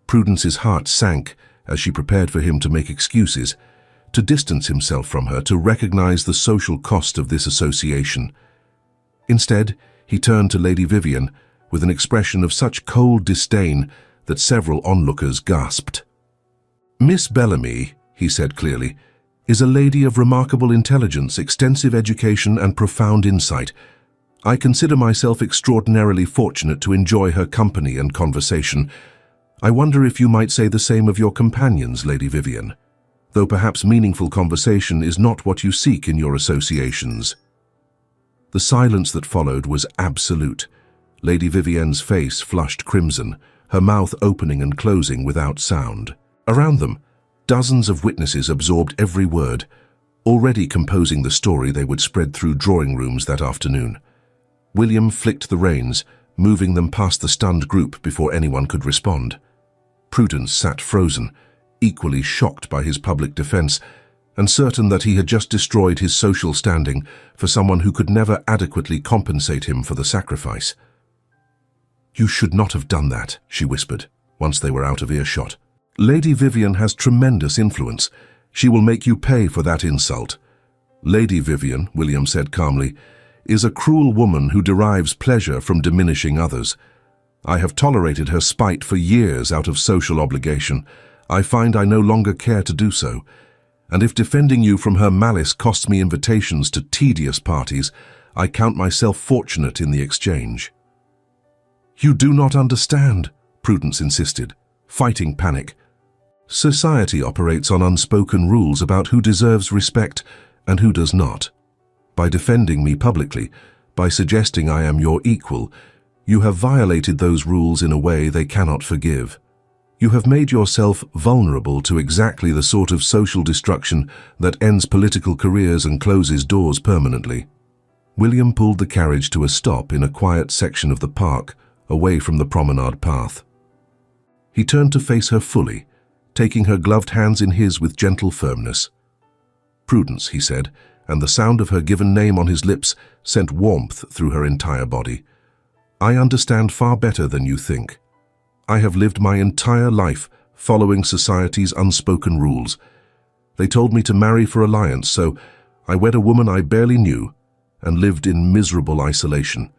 S1: Prudence's heart sank as she prepared for him to make excuses, to distance himself from her, to recognize the social cost of this association. Instead, he turned to Lady Vivian with an expression of such cold disdain that several onlookers gasped. "Miss Bellamy," he said clearly, "is a lady of remarkable intelligence, extensive education, and profound insight. I consider myself extraordinarily fortunate to enjoy her company and conversation. I wonder if you might say the same of your companions, Lady Vivian, though perhaps meaningful conversation is not what you seek in your associations." The silence that followed was absolute. Lady Vivian's face flushed crimson, her mouth opening and closing without sound. Around them, dozens of witnesses absorbed every word, already composing the story they would spread through drawing rooms that afternoon. William flicked the reins, moving them past the stunned group before anyone could respond. Prudence sat frozen, equally shocked by his public defense, and certain that he had just destroyed his social standing for someone who could never adequately compensate him for the sacrifice. "You should not have done that," she whispered, once they were out of earshot. "Lady Vivian has tremendous influence. She will make you pay for that insult." "Lady Vivian," William said calmly, "is a cruel woman who derives pleasure from diminishing others. I have tolerated her spite for years out of social obligation. I find I no longer care to do so. And if defending you from her malice costs me invitations to tedious parties, I count myself fortunate in the exchange." "You do not understand," Prudence insisted, fighting panic. "Society operates on unspoken rules about who deserves respect and who does not. By defending me publicly, by suggesting I am your equal, you have violated those rules in a way they cannot forgive. You have made yourself vulnerable to exactly the sort of social destruction that ends political careers and closes doors permanently." William pulled the carriage to a stop in a quiet section of the park, away from the promenade path. He turned to face her fully, taking her gloved hands in his with gentle firmness. "Prudence," he said, and the sound of her given name on his lips sent warmth through her entire body. "I understand far better than you think. I have lived my entire life following society's unspoken rules. They told me to marry for alliance, so I wed a woman I barely knew and lived in miserable isolation.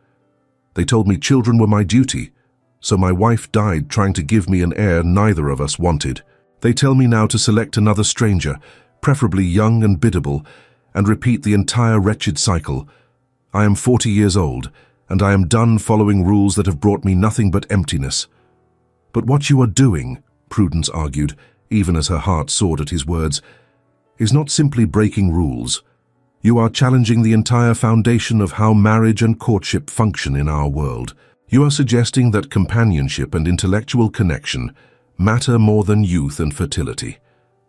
S1: They told me children were my duty, so my wife died trying to give me an heir neither of us wanted. They tell me now to select another stranger, preferably young and biddable, and repeat the entire wretched cycle. I am 40 years old, and I am done following rules that have brought me nothing but emptiness." "But what you are doing," Prudence argued, even as her heart soared at his words, "is not simply breaking rules. You are challenging the entire foundation of how marriage and courtship function in our world. You are suggesting that companionship and intellectual connection matter more than youth and fertility.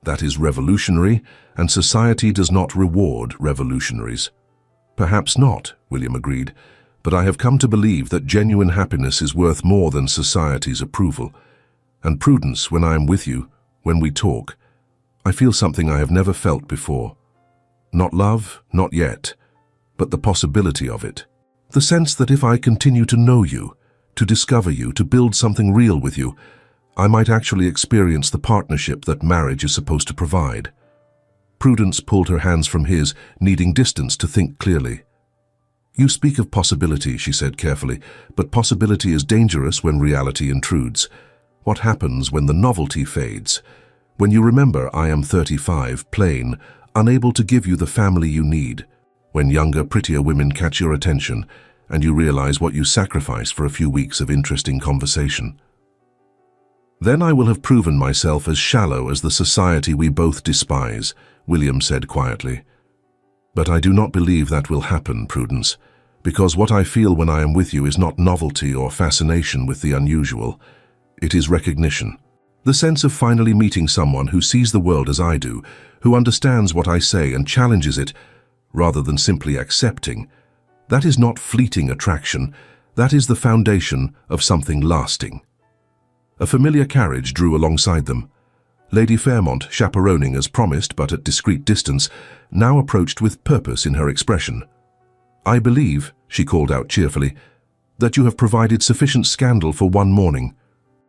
S1: That is revolutionary, and society does not reward revolutionaries." "Perhaps not," William agreed, "but I have come to believe that genuine happiness is worth more than society's approval. And Prudence, when I am with you, when we talk, I feel something I have never felt before. Not love, not yet, but the possibility of it. The sense that if I continue to know you, to discover you, to build something real with you, I might actually experience the partnership that marriage is supposed to provide." Prudence pulled her hands from his, needing distance to think clearly. "You speak of possibility," she said carefully, "but possibility is dangerous when reality intrudes. What happens when the novelty fades? When you remember I am 35, plain, unable to give you the family you need. When younger, prettier women catch your attention, and you realize what you sacrifice for a few weeks of interesting conversation. Then I will have proven myself as shallow as the society we both despise," William said quietly. "But I do not believe that will happen, Prudence, because what I feel when I am with you is not novelty or fascination with the unusual. It is recognition. The sense of finally meeting someone who sees the world as I do, who understands what I say and challenges it, rather than simply accepting. That is not fleeting attraction. That is the foundation of something lasting." A familiar carriage drew alongside them. Lady Fairmont, chaperoning as promised but at discreet distance, now approached with purpose in her expression. "I believe," she called out cheerfully, "that you have provided sufficient scandal for one morning.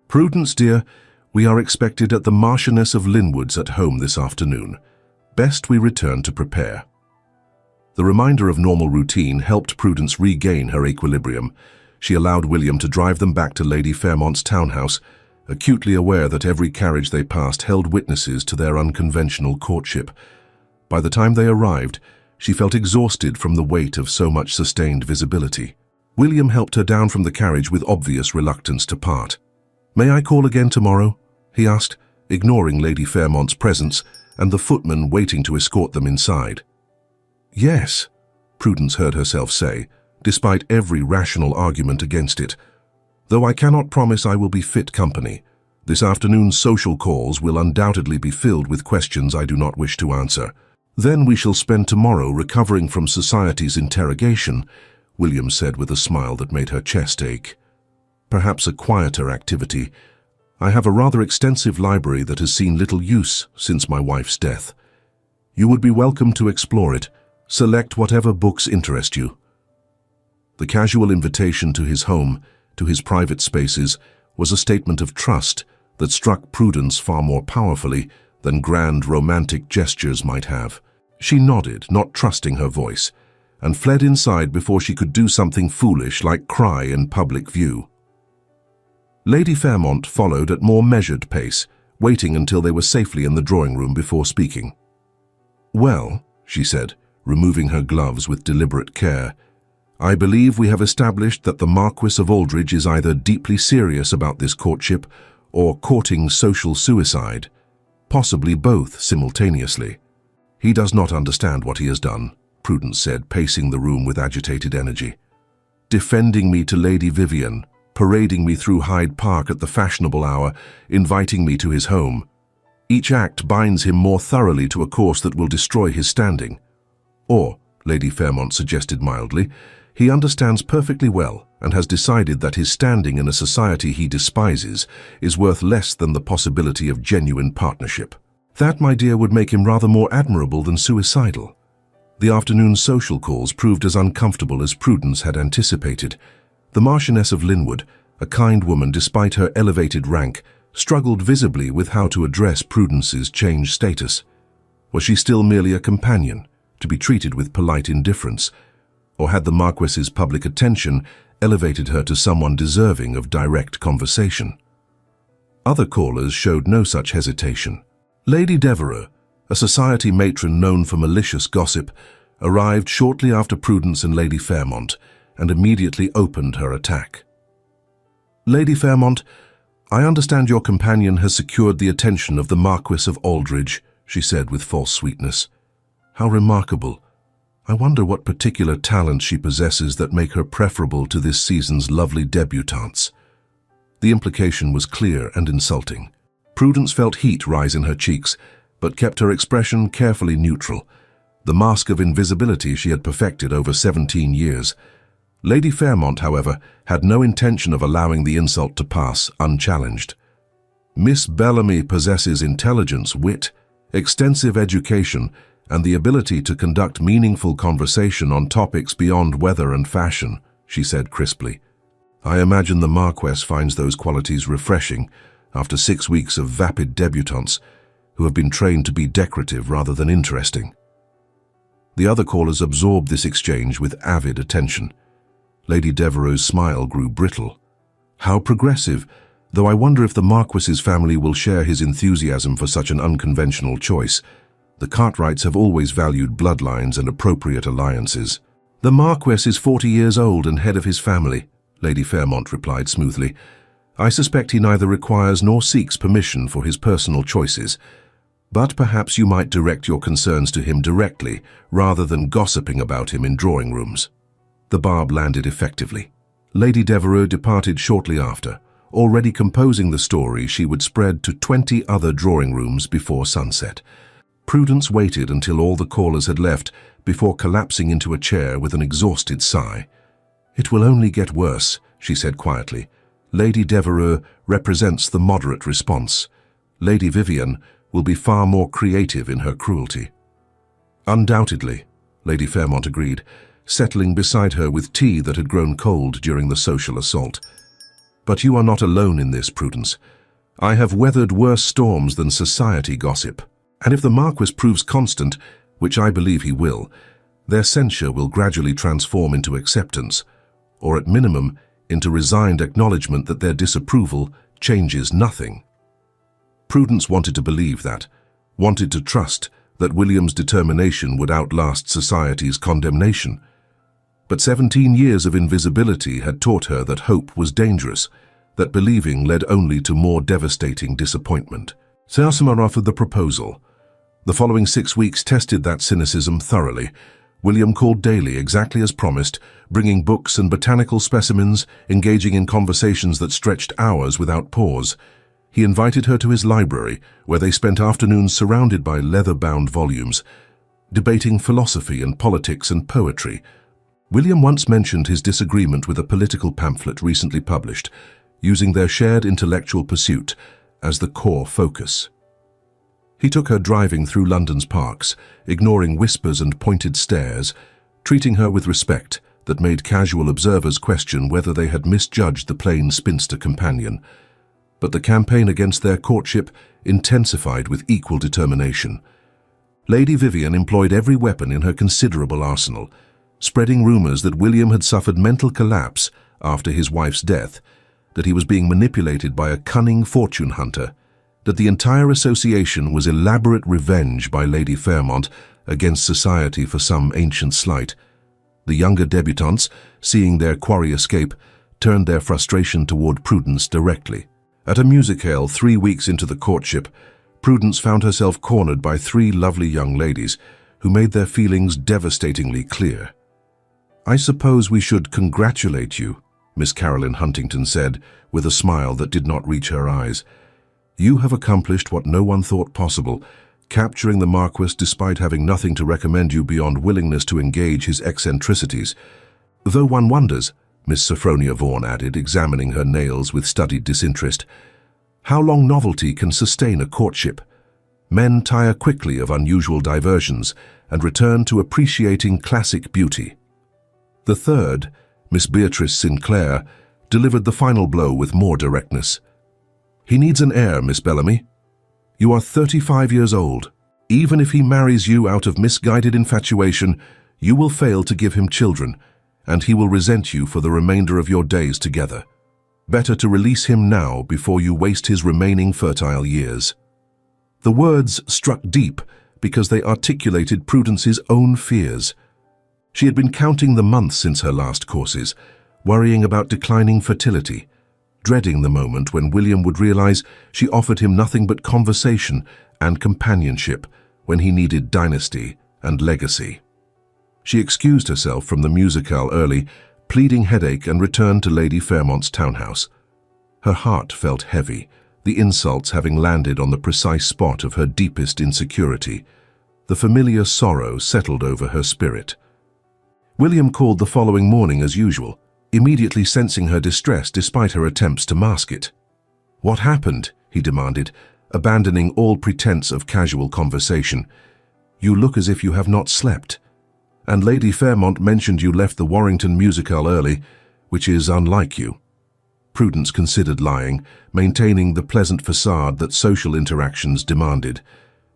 S1: Prudence, dear, we are expected at the Marchioness of Linwood's at home this afternoon. Best we return to prepare. The reminder of normal routine helped Prudence regain her equilibrium. She allowed William to drive them back to Lady Fairmont's townhouse, acutely aware that every carriage they passed held witnesses to their unconventional courtship. By the time they arrived, she felt exhausted from the weight of so much sustained visibility. William helped her down from the carriage with obvious reluctance to part. "May I call again tomorrow?" he asked, ignoring Lady Fairmont's presence and the footman waiting to escort them inside. "Yes," Prudence heard herself say, despite every rational argument against it. "Though I cannot promise I will be fit company. This afternoon's social calls will undoubtedly be filled with questions I do not wish to answer. Then we shall spend tomorrow recovering from society's interrogation," William said with a smile that made her chest ache. "Perhaps a quieter activity. I have a rather extensive library that has seen little use since my wife's death. You would be welcome to explore it. Select whatever books interest you." The casual invitation to his home, to his private spaces, was a statement of trust that struck Prudence far more powerfully than grand romantic gestures might have. She nodded, not trusting her voice, and fled inside before she could do something foolish like cry in public view. Lady Fairmont followed at more measured pace, waiting until they were safely in the drawing room before speaking. "Well," she said, removing her gloves with deliberate care, "I believe we have established that the Marquess of Aldridge is either deeply serious about this courtship or courting social suicide, possibly both simultaneously. He does not understand what he has done," Prudence said, pacing the room with agitated energy. "Defending me to Lady Vivian, parading me through Hyde Park at the fashionable hour, inviting me to his home. Each act binds him more thoroughly to a course that will destroy his standing. Or," Lady Fairmont suggested mildly, "he understands perfectly well and has decided that his standing in a society he despises is worth less than the possibility of genuine partnership. That, my dear, would make him rather more admirable than suicidal." The afternoon's social calls proved as uncomfortable as Prudence had anticipated. The Marchioness of Linwood, a kind woman despite her elevated rank, struggled visibly with how to address Prudence's changed status. Was she still merely a companion, to be treated with polite indifference? Or had the Marquess's public attention elevated her to someone deserving of direct conversation? Other callers showed no such hesitation. Lady Devereux, a society matron known for malicious gossip, arrived shortly after Prudence and Lady Fairmont and immediately opened her attack. "Lady Fairmont, I understand your companion has secured the attention of the Marquess of Aldridge," she said with false sweetness. "How remarkable. I wonder what particular talents she possesses that make her preferable to this season's lovely debutantes." The implication was clear and insulting. Prudence felt heat rise in her cheeks, but kept her expression carefully neutral, the mask of invisibility she had perfected over 17 years. Lady Fairmont, however, had no intention of allowing the insult to pass unchallenged. "Miss Bellamy possesses intelligence, wit, extensive education, and the ability to conduct meaningful conversation on topics beyond weather and fashion," she said crisply. "I imagine the Marquess finds those qualities refreshing after 6 weeks of vapid debutantes who have been trained to be decorative rather than interesting." The other callers absorbed this exchange with avid attention. Lady Devereux's smile grew brittle. "How progressive, though I wonder if the Marquess's family will share his enthusiasm for such an unconventional choice. The Cartwrights have always valued bloodlines and appropriate alliances." "The Marquess is 40 years old and head of his family," Lady Fairmont replied smoothly. "I suspect he neither requires nor seeks permission for his personal choices. But perhaps you might direct your concerns to him directly, rather than gossiping about him in drawing rooms." The barb landed effectively. Lady Devereux departed shortly after, already composing the story she would spread to 20 other drawing rooms before sunset. Prudence waited until all the callers had left before collapsing into a chair with an exhausted sigh. "It will only get worse," she said quietly. "Lady Devereux represents the moderate response. Lady Vivian will be far more creative in her cruelty." "Undoubtedly," Lady Fairmont agreed, settling beside her with tea that had grown cold during the social assault. "But you are not alone in this, Prudence. I have weathered worse storms than society gossip." And if the Marquess proves constant, which I believe he will, their censure will gradually transform into acceptance, or at minimum, into resigned acknowledgement that their disapproval changes nothing. Prudence wanted to believe that, wanted to trust that William's determination would outlast society's condemnation. But 17 years of invisibility had taught her that hope was dangerous, that believing led only to more devastating disappointment. Sersima offered the proposal. The following 6 weeks tested that cynicism thoroughly. William called daily, exactly as promised, bringing books and botanical specimens, engaging in conversations that stretched hours without pause. He invited her to his library, where they spent afternoons surrounded by leather-bound volumes, debating philosophy and politics and poetry. William once mentioned his disagreement with a political pamphlet recently published, using their shared intellectual pursuit as the core focus. He took her driving through London's parks, ignoring whispers and pointed stares, treating her with respect that made casual observers question whether they had misjudged the plain spinster companion. But the campaign against their courtship intensified with equal determination. Lady Vivian employed every weapon in her considerable arsenal, spreading rumours that William had suffered mental collapse after his wife's death, that he was being manipulated by a cunning fortune hunter, that the entire association was elaborate revenge by Lady Fairmont against society for some ancient slight. The younger debutantes, seeing their quarry escape, turned their frustration toward Prudence directly. At a musicale 3 weeks into the courtship, Prudence found herself cornered by 3 lovely young ladies who made their feelings devastatingly clear. "I suppose we should congratulate you," Miss Caroline Huntington said, with a smile that did not reach her eyes. "You have accomplished what no one thought possible, capturing the Marquess despite having nothing to recommend you beyond willingness to engage his eccentricities. Though one wonders," Miss Sophronia Vaughan added, examining her nails with studied disinterest, "how long novelty can sustain a courtship. Men tire quickly of unusual diversions and return to appreciating classic beauty." The third, Miss Beatrice Sinclair, delivered the final blow with more directness. "He needs an heir, Miss Bellamy. You are 35 years old. Even if he marries you out of misguided infatuation, you will fail to give him children, and he will resent you for the remainder of your days together. Better to release him now before you waste his remaining fertile years." The words struck deep because they articulated Prudence's own fears. She had been counting the months since her last courses, worrying about declining fertility, dreading the moment when William would realize she offered him nothing but conversation and companionship when he needed dynasty and legacy. She excused herself from the musicale early, pleading headache, and returned to Lady Fairmont's townhouse. Her heart felt heavy, the insults having landed on the precise spot of her deepest insecurity. The familiar sorrow settled over her spirit. William called the following morning as usual, immediately sensing her distress despite her attempts to mask it. "What happened?" he demanded, abandoning all pretense of casual conversation. "You look as if you have not slept. And Lady Fairmont mentioned you left the Warrington musicale early, which is unlike you." Prudence considered lying, maintaining the pleasant facade that social interactions demanded.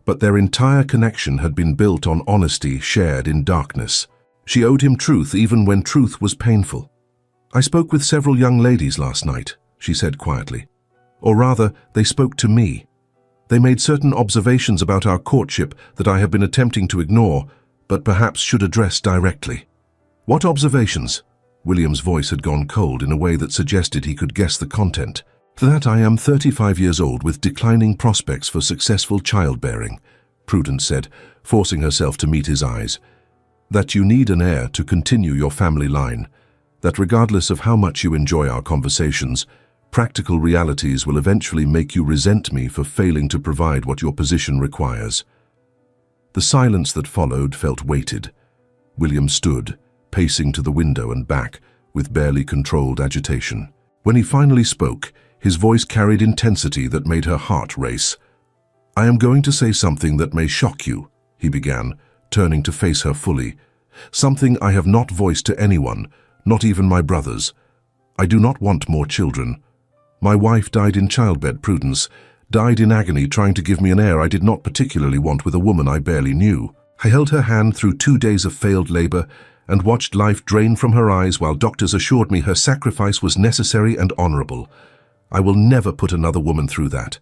S1: But their entire connection had been built on honesty shared in darkness. She owed him truth even when truth was painful. "I spoke with several young ladies last night," she said quietly. "Or rather, they spoke to me. They made certain observations about our courtship that I have been attempting to ignore, but perhaps should address directly." "What observations?" William's voice had gone cold in a way that suggested he could guess the content. "That I am 35 years old with declining prospects for successful childbearing," Prudence said, forcing herself to meet his eyes. "That you need an heir to continue your family line. That regardless of how much you enjoy our conversations, practical realities will eventually make you resent me for failing to provide what your position requires." The silence that followed felt weighted. William stood, pacing to the window and back, with barely controlled agitation. When he finally spoke, his voice carried intensity that made her heart race. "I am going to say something that may shock you," he began, turning to face her fully. "Something I have not voiced to anyone, not even my brothers. I do not want more children. My wife died in childbed, Prudence, died in agony trying to give me an heir I did not particularly want with a woman I barely knew. I held her hand through 2 days of failed labor and watched life drain from her eyes while doctors assured me her sacrifice was necessary and honorable. I will never put another woman through that.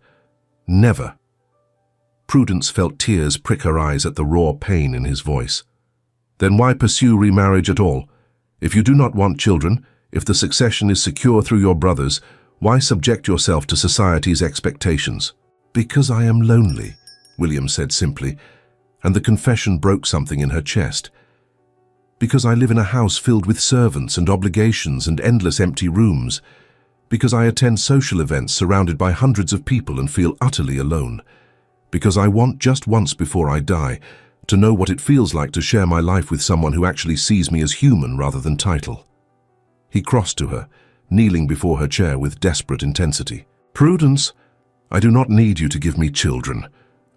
S1: Never. Prudence felt tears prick her eyes at the raw pain in his voice. Then why pursue remarriage at all? If you do not want children, if the succession is secure through your brothers, why subject yourself to society's expectations? Because I am lonely, William said simply, and the confession broke something in her chest. Because I live in a house filled with servants and obligations and endless empty rooms. Because I attend social events surrounded by hundreds of people and feel utterly alone. Because I want just once before I die to know what it feels like to share my life with someone who actually sees me as human rather than title. He crossed to her, kneeling before her chair with desperate intensity. Prudence, I do not need you to give me children.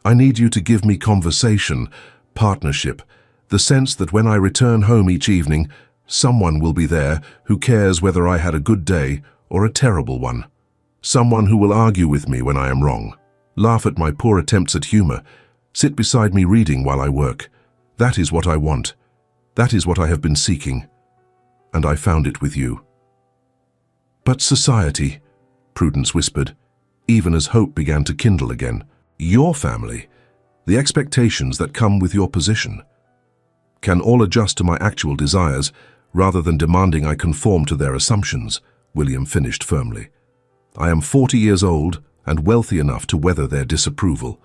S1: I need you to give me conversation, partnership, the sense that when I return home each evening, someone will be there who cares whether I had a good day or a terrible one. Someone who will argue with me when I am wrong, laugh at my poor attempts at humor, sit beside me reading while I work. That is what I want. That is what I have been seeking. And I found it with you. But society, Prudence whispered, even as hope began to kindle again. Your family, the expectations that come with your position, can all adjust to my actual desires rather than demanding I conform to their assumptions, William finished firmly. I am 40 years old and wealthy enough to weather their disapproval.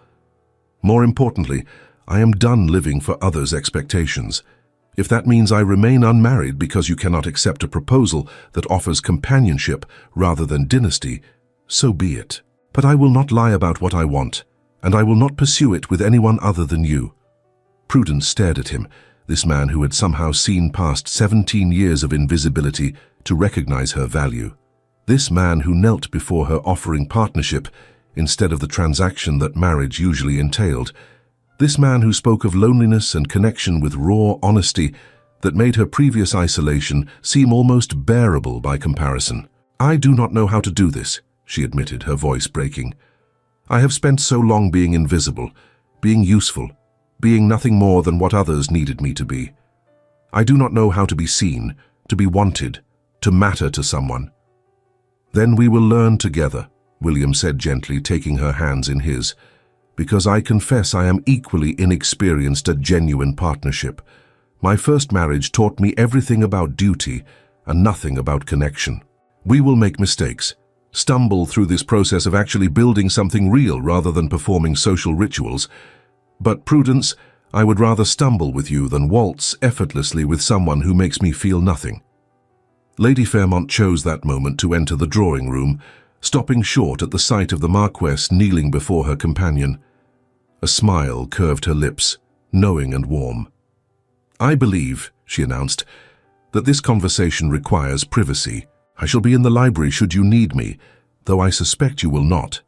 S1: More importantly, I am done living for others' expectations. If that means I remain unmarried because you cannot accept a proposal that offers companionship rather than dynasty, so be it. But I will not lie about what I want, and I will not pursue it with anyone other than you. Prudence stared at him, this man who had somehow seen past 17 years of invisibility to recognize her value. This man who knelt before her offering partnership instead of the transaction that marriage usually entailed. This man who spoke of loneliness and connection with raw honesty that made her previous isolation seem almost bearable by comparison. I do not know how to do this, she admitted, her voice breaking. I have spent so long being invisible, being useful, being nothing more than what others needed me to be. I do not know how to be seen, to be wanted, to matter to someone. Then we will learn together, William said gently, taking her hands in his. Because I confess I am equally inexperienced at genuine partnership. My first marriage taught me everything about duty and nothing about connection. We will make mistakes, stumble through this process of actually building something real rather than performing social rituals. But Prudence, I would rather stumble with you than waltz effortlessly with someone who makes me feel nothing. Lady Fairmont chose that moment to enter the drawing room, stopping short at the sight of the Marquess kneeling before her companion. A smile curved her lips, knowing and warm. I believe, she announced, that this conversation requires privacy. I shall be in the library should you need me, though I suspect you will not.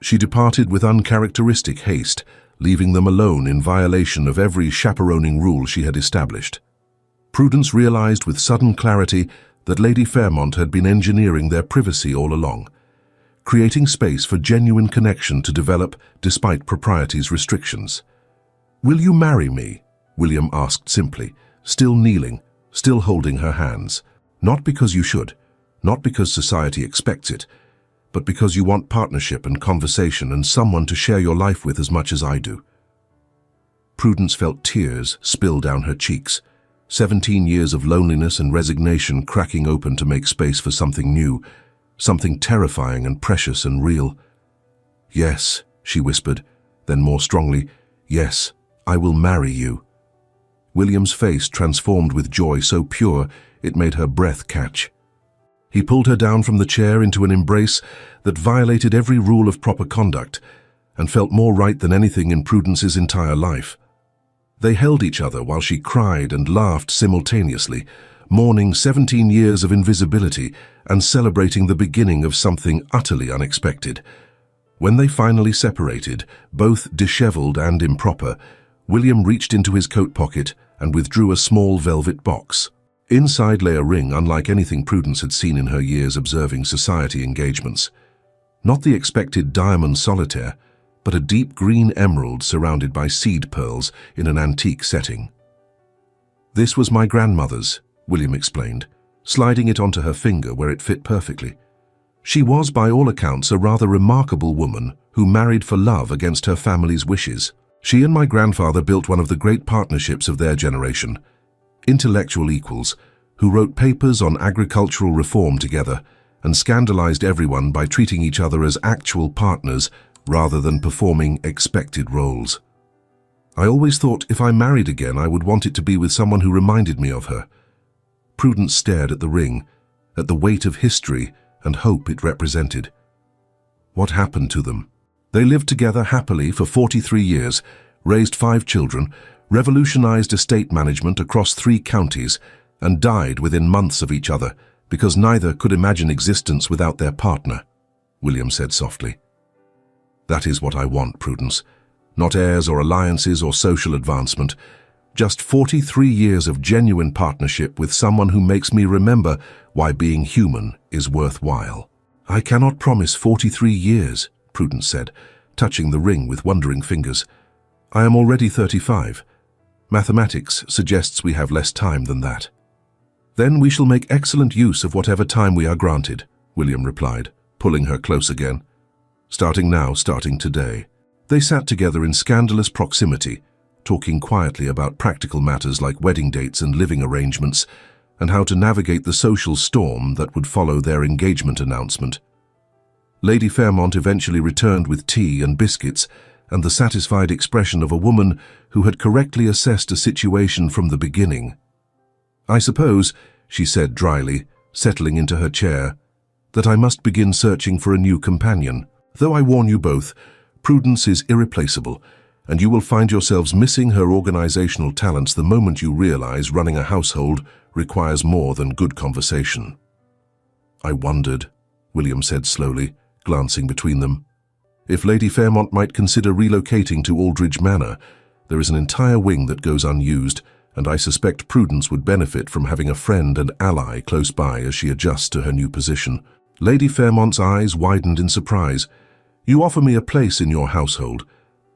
S1: She departed with uncharacteristic haste, leaving them alone in violation of every chaperoning rule she had established. Prudence realized with sudden clarity that Lady Fairmont had been engineering their privacy all along, creating space for genuine connection to develop despite propriety's restrictions. Will you marry me? William asked simply, still kneeling, still holding her hands. Not because you should, not because society expects it, but because you want partnership and conversation and someone to share your life with as much as I do. Prudence felt tears spill down her cheeks, 17 years of loneliness and resignation cracking open to make space for something new, something terrifying and precious and real. Yes, she whispered, then more strongly, yes, I will marry you. William's face transformed with joy so pure it made her breath catch. He pulled her down from the chair into an embrace that violated every rule of proper conduct and felt more right than anything in Prudence's entire life. They held each other while she cried and laughed simultaneously, mourning 17 years of invisibility and celebrating the beginning of something utterly unexpected. When they finally separated, both disheveled and improper, William reached into his coat pocket and withdrew a small velvet box. Inside lay a ring unlike anything Prudence had seen in her years observing society engagements. Not the expected diamond solitaire, but a deep green emerald surrounded by seed pearls in an antique setting. "This was my grandmother's," William explained, sliding it onto her finger where it fit perfectly. "She was, by all accounts, a rather remarkable woman who married for love against her family's wishes. She and my grandfather built one of the great partnerships of their generation, intellectual equals, who wrote papers on agricultural reform together and scandalized everyone by treating each other as actual partners rather than performing expected roles. I always thought if I married again I would want it to be with someone who reminded me of her." Prudence stared at the ring, at the weight of history and hope it represented. "What happened to them?" "They lived together happily for 43 years, raised 5 children, revolutionized estate management across 3 counties, and died within months of each other because neither could imagine existence without their partner," William said softly. "That is what I want, Prudence. Not heirs or alliances or social advancement. Just 43 years of genuine partnership with someone who makes me remember why being human is worthwhile." "I cannot promise 43 years, Prudence said, touching the ring with wondering fingers. "I am already 35. Mathematics suggests we have less time than that." "Then we shall make excellent use of whatever time we are granted," William replied, pulling her close again. "Starting now, starting today." They sat together in scandalous proximity, talking quietly about practical matters like wedding dates and living arrangements, and how to navigate the social storm that would follow their engagement announcement. Lady Fairmont eventually returned with tea and biscuits, and the satisfied expression of a woman who had correctly assessed a situation from the beginning. "I suppose," she said dryly, settling into her chair, "that I must begin searching for a new companion. Though I warn you both, Prudence is irreplaceable, and you will find yourselves missing her organizational talents the moment you realize running a household requires more than good conversation." "I wondered," William said slowly, glancing between them. "If Lady Fairmont might consider relocating to Aldridge Manor. There is an entire wing that goes unused, and I suspect Prudence would benefit from having a friend and ally close by as she adjusts to her new position." Lady Fairmont's eyes widened in surprise. "You offer me a place in your household.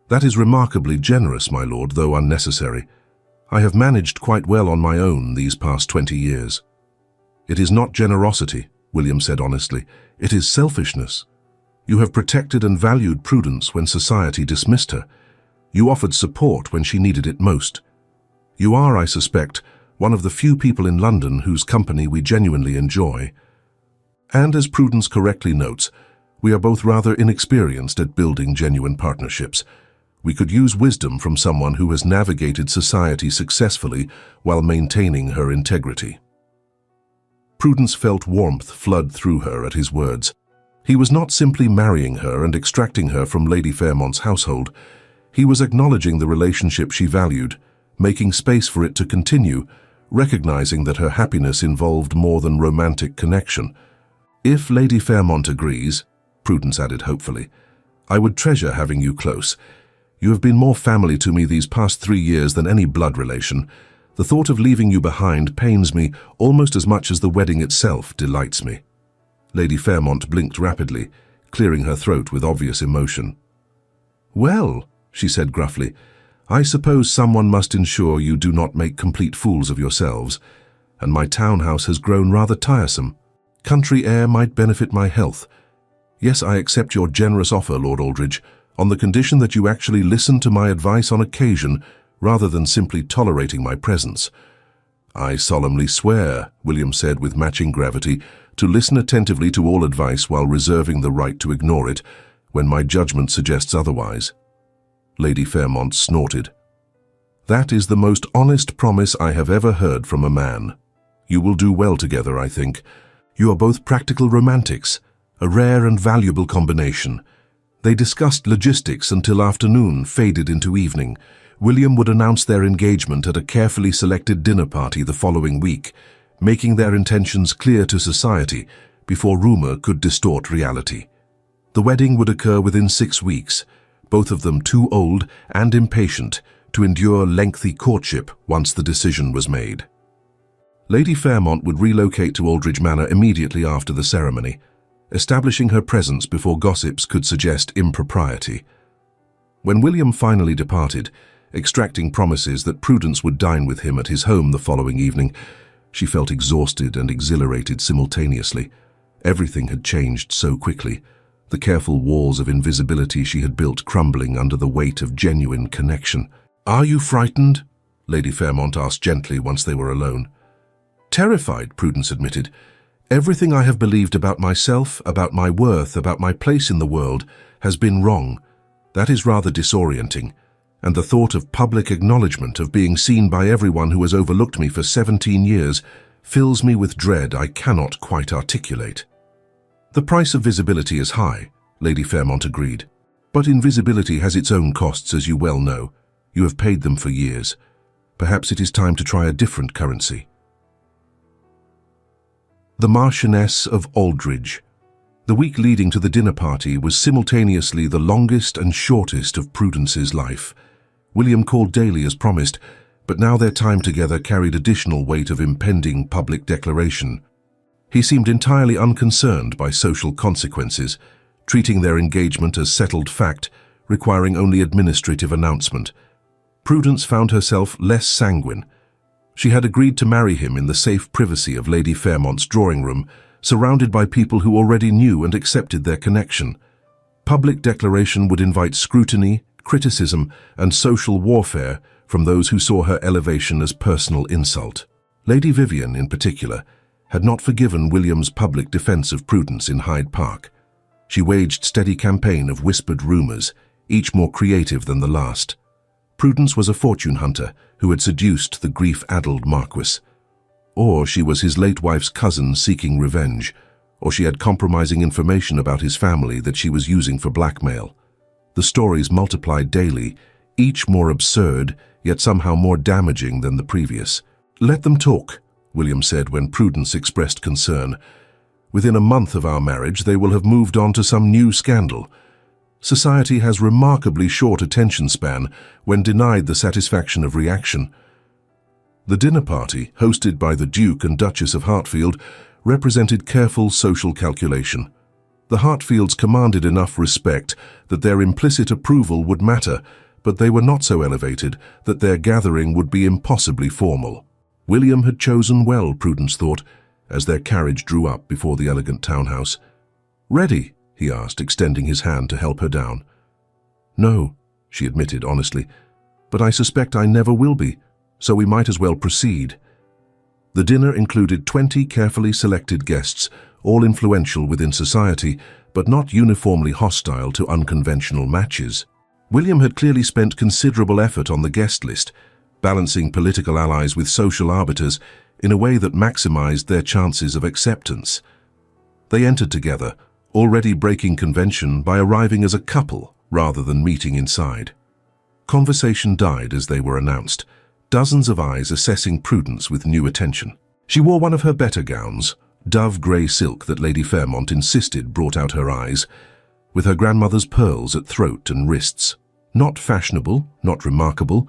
S1: That is remarkably generous, my lord, though unnecessary. I have managed quite well on my own these past 20 years. "It is not generosity," William said honestly. "It is selfishness. You have protected and valued Prudence when society dismissed her. You offered support when she needed it most. You are, I suspect, one of the few people in London whose company we genuinely enjoy. And as Prudence correctly notes, we are both rather inexperienced at building genuine partnerships. We could use wisdom from someone who has navigated society successfully while maintaining her integrity." Prudence felt warmth flood through her at his words. He was not simply marrying her and extracting her from Lady Fairmont's household. He was acknowledging the relationship she valued, making space for it to continue, recognizing that her happiness involved more than romantic connection. "If Lady Fairmont agrees," Prudence added hopefully, "I would treasure having you close. You have been more family to me these past 3 years than any blood relation. The thought of leaving you behind pains me almost as much as the wedding itself delights me." Lady Fairmont blinked rapidly, clearing her throat with obvious emotion. "Well," she said gruffly, "I suppose someone must ensure you do not make complete fools of yourselves, and my townhouse has grown rather tiresome. Country air might benefit my health. Yes, I accept your generous offer, Lord Aldridge, on the condition that you actually listen to my advice on occasion rather than simply tolerating my presence." "I solemnly swear," William said with matching gravity, "to listen attentively to all advice while reserving the right to ignore it when my judgment suggests otherwise." Lady Fairmont snorted. "That is the most honest promise I have ever heard from a man. You will do well together, I think. You are both practical romantics, a rare and valuable combination." They discussed logistics until afternoon faded into evening. William would announce their engagement at a carefully selected dinner party the following week, making their intentions clear to society before rumor could distort reality. The wedding would occur within 6 weeks, both of them too old and impatient to endure lengthy courtship once the decision was made. Lady Fairmont would relocate to Aldridge Manor immediately after the ceremony. establishing her presence before gossips could suggest impropriety. When William finally departed, extracting promises that Prudence would dine with him at his home the following evening, she felt exhausted and exhilarated simultaneously. Everything had changed so quickly, the careful walls of invisibility she had built crumbling under the weight of genuine connection. "Are you frightened?" Lady Fairmont asked gently once they were alone. "Terrified," Prudence admitted. "Everything I have believed about myself, about my worth, about my place in the world, has been wrong. That is rather disorienting, and the thought of public acknowledgement, of being seen by everyone who has overlooked me for 17 years, fills me with dread I cannot quite articulate." "The price of visibility is high," Lady Fairmont agreed. "But invisibility has its own costs, as you well know. You have paid them for years. Perhaps it is time to try a different currency." The Marchioness of Aldridge. The week leading to the dinner party was simultaneously the longest and shortest of Prudence's life. William called daily as promised, but now their time together carried additional weight of impending public declaration. He seemed entirely unconcerned by social consequences, treating their engagement as settled fact, requiring only administrative announcement. Prudence found herself less sanguine. She had agreed to marry him in the safe privacy of Lady Fairmont's drawing room, surrounded by people who already knew and accepted their connection. Public declaration would invite scrutiny, criticism, and social warfare from those who saw her elevation as personal insult. Lady Vivian, in particular, had not forgiven William's public defense of Prudence in Hyde Park. She waged steady campaign of whispered rumors, each more creative than the last. Prudence was a fortune hunter who had seduced the grief-addled Marquess. Or she was his late wife's cousin seeking revenge, or she had compromising information about his family that she was using for blackmail. The stories multiplied daily, each more absurd, yet somehow more damaging than the previous. "Let them talk," William said when Prudence expressed concern. "Within a month of our marriage, they will have moved on to some new scandal. Society has remarkably short attention span when denied the satisfaction of reaction." The dinner party, hosted by the Duke and Duchess of Hartfield, represented careful social calculation. The Hartfields commanded enough respect that their implicit approval would matter, but they were not so elevated that their gathering would be impossibly formal. William had chosen well, Prudence thought, as their carriage drew up before the elegant townhouse. "Ready?" he asked, extending his hand to help her down. "No," she admitted honestly, "but I suspect I never will be, so we might as well proceed." The dinner included 20 carefully selected guests, all influential within society, but not uniformly hostile to unconventional matches. William had clearly spent considerable effort on the guest list, balancing political allies with social arbiters in a way that maximized their chances of acceptance. They entered together, already breaking convention by arriving as a couple rather than meeting inside. Conversation died as they were announced, dozens of eyes assessing Prudence with new attention. She wore one of her better gowns, dove grey silk that Lady Fairmont insisted brought out her eyes, with her grandmother's pearls at throat and wrists. Not fashionable, not remarkable,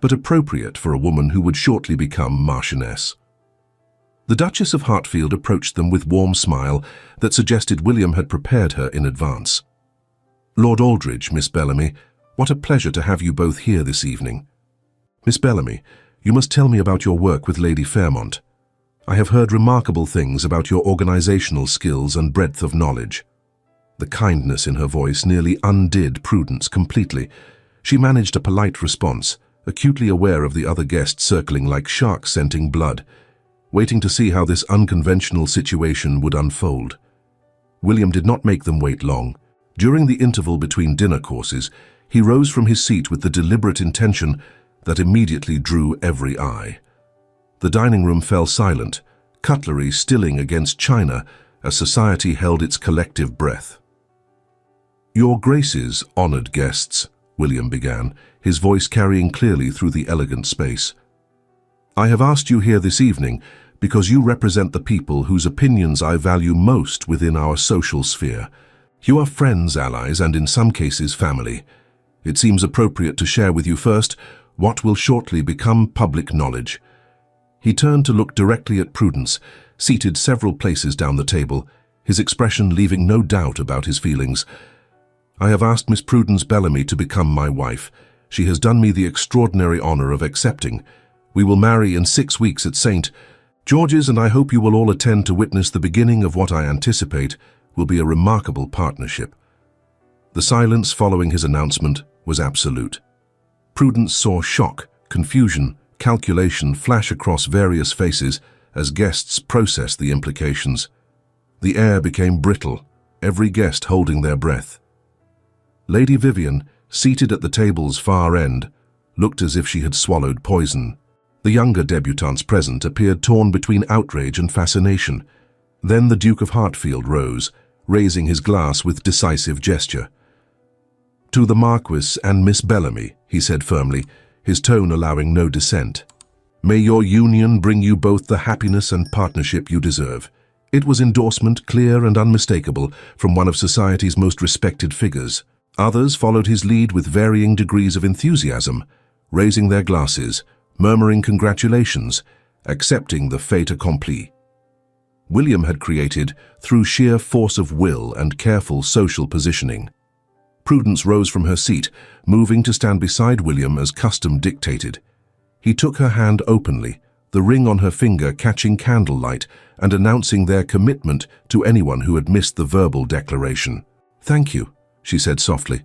S1: but appropriate for a woman who would shortly become Marchioness. The Duchess of Hartfield approached them with warm smile that suggested William had prepared her in advance. "Lord Aldridge, Miss Bellamy, what a pleasure to have you both here this evening. Miss Bellamy, you must tell me about your work with Lady Fairmont. I have heard remarkable things about your organizational skills and breadth of knowledge." The kindness in her voice nearly undid Prudence completely. She managed a polite response, acutely aware of the other guests circling like sharks scenting blood, waiting to see how this unconventional situation would unfold. William did not make them wait long. During the interval between dinner courses, he rose from his seat with the deliberate intention that immediately drew every eye. The dining room fell silent, cutlery stilling against china as society held its collective breath. "Your Graces, honored guests," William began, his voice carrying clearly through the elegant space. "I have asked you here this evening because you represent the people whose opinions I value most within our social sphere. You are friends, allies, and in some cases family. It seems appropriate to share with you first what will shortly become public knowledge." He turned to look directly at Prudence, seated several places down the table, his expression leaving no doubt about his feelings. "I have asked Miss Prudence Bellamy to become my wife. She has done me the extraordinary honor of accepting. We will marry in 6 weeks at St. George's, and I hope you will all attend to witness the beginning of what I anticipate will be a remarkable partnership." The silence following his announcement was absolute. Prudence saw shock, confusion, calculation flash across various faces as guests processed the implications. The air became brittle, every guest holding their breath. Lady Vivian, seated at the table's far end, looked as if she had swallowed poison. The younger debutantes present appeared torn between outrage and fascination. Then the Duke of Hartfield rose, raising his glass with decisive gesture. "To the Marquess and Miss Bellamy," he said firmly, his tone allowing no dissent. "May your union bring you both the happiness and partnership you deserve." It was endorsement clear and unmistakable from one of society's most respected figures. Others followed his lead with varying degrees of enthusiasm, raising their glasses, murmuring congratulations, accepting the fait accompli. William had created through sheer force of will and careful social positioning. Prudence rose from her seat, moving to stand beside William as custom dictated. He took her hand openly, the ring on her finger catching candlelight and announcing their commitment to anyone who had missed the verbal declaration. "Thank you," she said softly,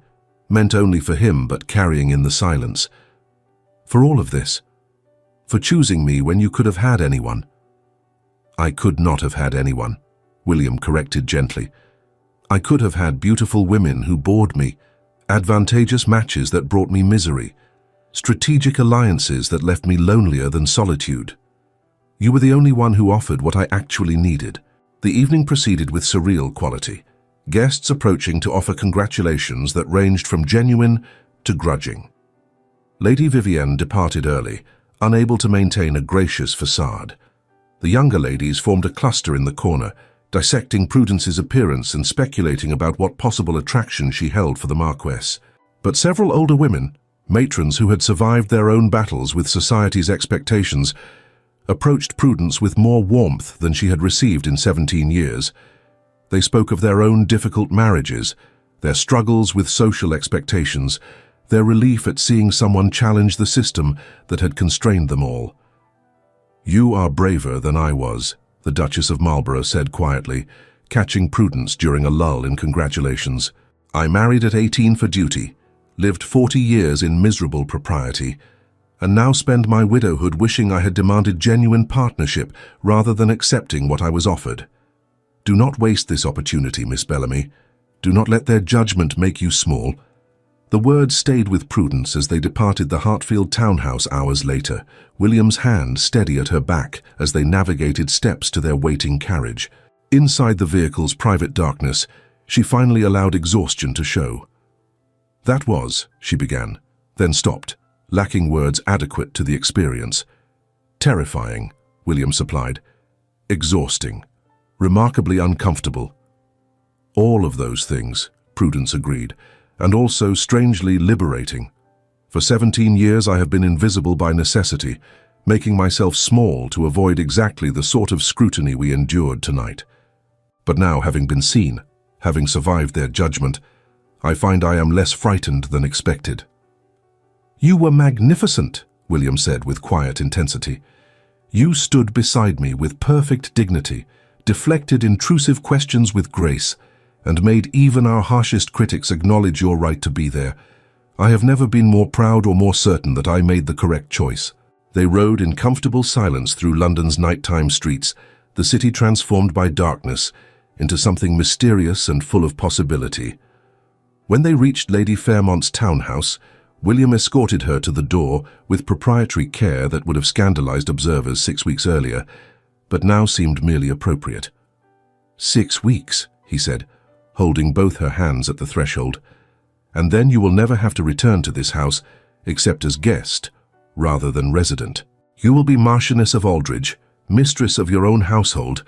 S1: meant only for him but carrying in the silence. "For all of this. For choosing me when you could have had anyone." "I could not have had anyone," William corrected gently. "I could have had beautiful women who bored me, advantageous matches that brought me misery, strategic alliances that left me lonelier than solitude. You were the only one who offered what I actually needed." The evening proceeded with surreal quality, guests approaching to offer congratulations that ranged from genuine to grudging. Lady Vivienne departed early, unable to maintain a gracious facade. The younger ladies formed a cluster in the corner, dissecting Prudence's appearance and speculating about what possible attraction she held for the Marquess. But several older women, matrons who had survived their own battles with society's expectations, approached Prudence with more warmth than she had received in 17 years. They spoke of their own difficult marriages, their struggles with social expectations, their relief at seeing someone challenge the system that had constrained them all. "You are braver than I was," the Duchess of Marlborough said quietly, catching Prudence during a lull in congratulations. "I married at 18 for duty, lived 40 years in miserable propriety, and now spend my widowhood wishing I had demanded genuine partnership rather than accepting what I was offered. Do not waste this opportunity, Miss Bellamy. Do not let their judgment make you small." The words stayed with Prudence as they departed the Hartfield townhouse hours later, William's hand steady at her back as they navigated steps to their waiting carriage. Inside the vehicle's private darkness, she finally allowed exhaustion to show. "That was," she began, then stopped, lacking words adequate to the experience. "Terrifying," William supplied. "Exhausting. Remarkably uncomfortable." "All of those things," Prudence agreed, "and also strangely liberating. For 17 years I have been invisible by necessity, making myself small to avoid exactly the sort of scrutiny we endured tonight. But now, having been seen, having survived their judgment, I find I am less frightened than expected." "You were magnificent," William said with quiet intensity. "You stood beside me with perfect dignity, deflected intrusive questions with grace, and made even our harshest critics acknowledge your right to be there. I have never been more proud or more certain that I made the correct choice." They rode in comfortable silence through London's nighttime streets, the city transformed by darkness into something mysterious and full of possibility. When they reached Lady Fairmont's townhouse, William escorted her to the door with proprietary care that would have scandalized observers 6 weeks earlier, but now seemed merely appropriate. "6 weeks," he said, holding both her hands at the threshold. "And then you will never have to return to this house except as guest, rather than resident. You will be Marchioness of Aldridge, mistress of your own household,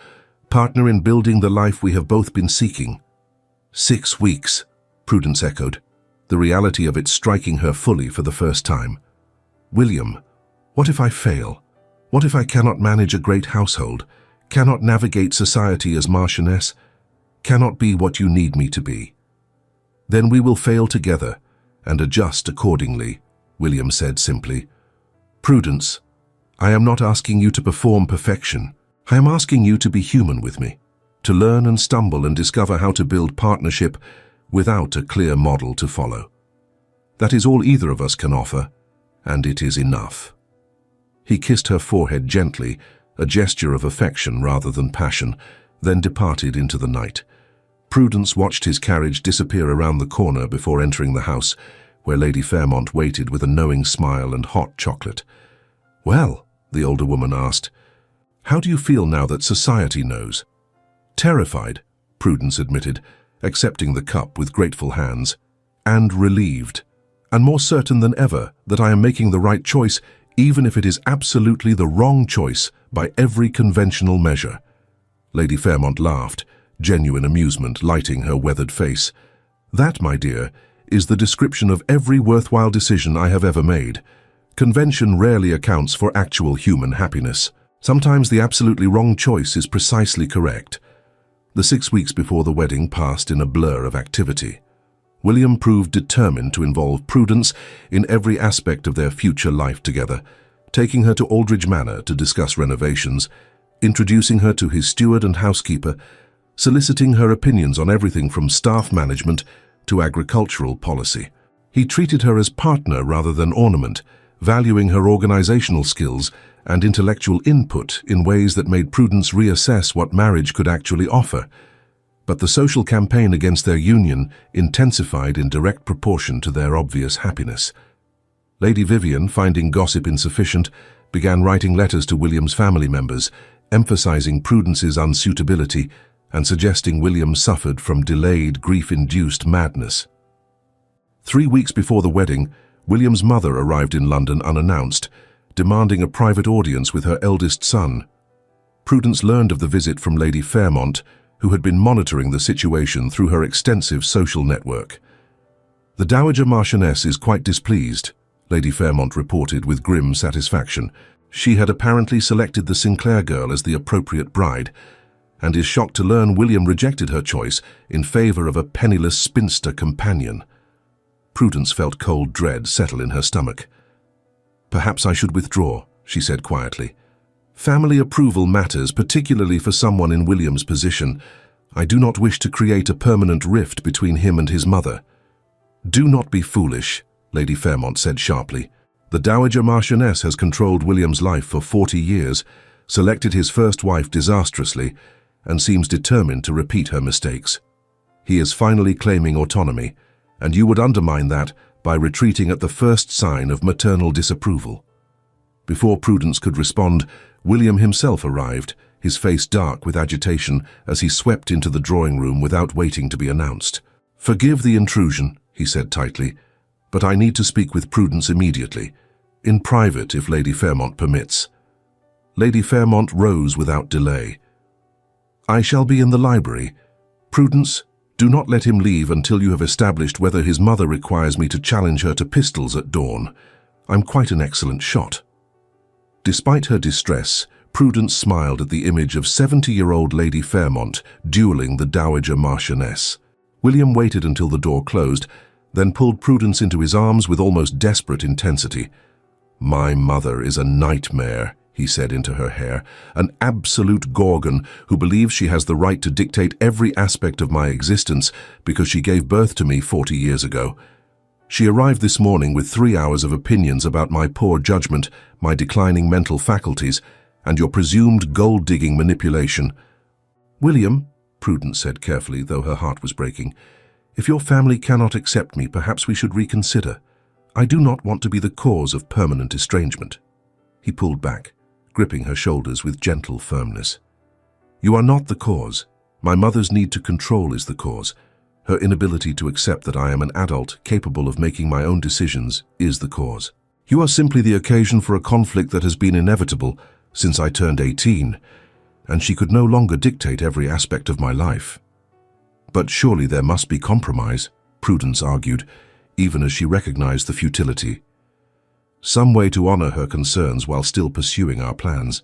S1: partner in building the life we have both been seeking." 6 weeks, Prudence echoed, the reality of it striking her fully for the first time. "William, what if I fail? What if I cannot manage a great household, cannot navigate society as Marchioness? cannot be what you need me to be. Then we will fail together and adjust accordingly, William said simply. Prudence, I am not asking you to perform perfection. I am asking you to be human with me, to learn and stumble and discover how to build partnership without a clear model to follow. That is all either of us can offer, and it is enough. He kissed her forehead gently, a gesture of affection rather than passion, then departed into the night. Prudence watched his carriage disappear around the corner before entering the house, where Lady Fairmont waited with a knowing smile and hot chocolate. Well, the older woman asked, how do you feel now that society knows? Terrified, Prudence admitted, accepting the cup with grateful hands, and relieved, and more certain than ever that I am making the right choice, even if it is absolutely the wrong choice by every conventional measure. Lady Fairmont laughed, genuine amusement lighting her weathered face. That, my dear, is the description of every worthwhile decision I have ever made. Convention rarely accounts for actual human happiness. Sometimes the absolutely wrong choice is precisely correct. The 6 weeks before the wedding passed in a blur of activity. William proved determined to involve Prudence in every aspect of their future life together, taking her to Aldridge Manor to discuss renovations, introducing her to his steward and housekeeper, soliciting her opinions on everything from staff management to agricultural policy. He treated her as partner rather than ornament, valuing her organizational skills and intellectual input in ways that made Prudence reassess what marriage could actually offer. But the social campaign against their union intensified in direct proportion to their obvious happiness. Lady Vivian, finding gossip insufficient, began writing letters to William's family members, emphasizing Prudence's unsuitability and suggesting William suffered from delayed, grief-induced madness. 3 weeks before the wedding, William's mother arrived in London unannounced, demanding a private audience with her eldest son. Prudence learned of the visit from Lady Fairmont, who had been monitoring the situation through her extensive social network. The Dowager Marchioness is quite displeased, Lady Fairmont reported with grim satisfaction. She had apparently selected the Sinclair girl as the appropriate bride, and is shocked to learn William rejected her choice in favor of a penniless spinster companion. Prudence felt cold dread settle in her stomach. Perhaps I should withdraw, she said quietly. Family approval matters, particularly for someone in William's position. I do not wish to create a permanent rift between him and his mother. Do not be foolish, Lady Fairmont said sharply. The Dowager Marchioness has controlled William's life for 40 years, selected his first wife disastrously, and seems determined to repeat her mistakes. He is finally claiming autonomy, and you would undermine that by retreating at the first sign of maternal disapproval. Before Prudence could respond, William himself arrived, his face dark with agitation as he swept into the drawing room without waiting to be announced. Forgive the intrusion, he said tightly, but I need to speak with Prudence immediately, in private if Lady Fairmont permits. Lady Fairmont rose without delay. I shall be in the library. Prudence, do not let him leave until you have established whether his mother requires me to challenge her to pistols at dawn. I'm quite an excellent shot. Despite her distress, Prudence smiled at the image of 70-year-old Lady Fairmont dueling the Dowager Marchioness. William waited until the door closed, then pulled Prudence into his arms with almost desperate intensity. My mother is a nightmare, he said into her hair, an absolute gorgon who believes she has the right to dictate every aspect of my existence because she gave birth to me 40 years ago. She arrived this morning with 3 hours of opinions about my poor judgment, my declining mental faculties, and your presumed gold-digging manipulation. William, Prudence said carefully, though her heart was breaking, if your family cannot accept me, perhaps we should reconsider. I do not want to be the cause of permanent estrangement. He pulled back, gripping her shoulders with gentle firmness. You are not the cause. My mother's need to control is the cause. Her inability to accept that I am an adult capable of making my own decisions is the cause. You are simply the occasion for a conflict that has been inevitable since I turned 18, and she could no longer dictate every aspect of my life. But surely there must be compromise, Prudence argued, even as she recognized the futility. Some way to honor her concerns while still pursuing our plans.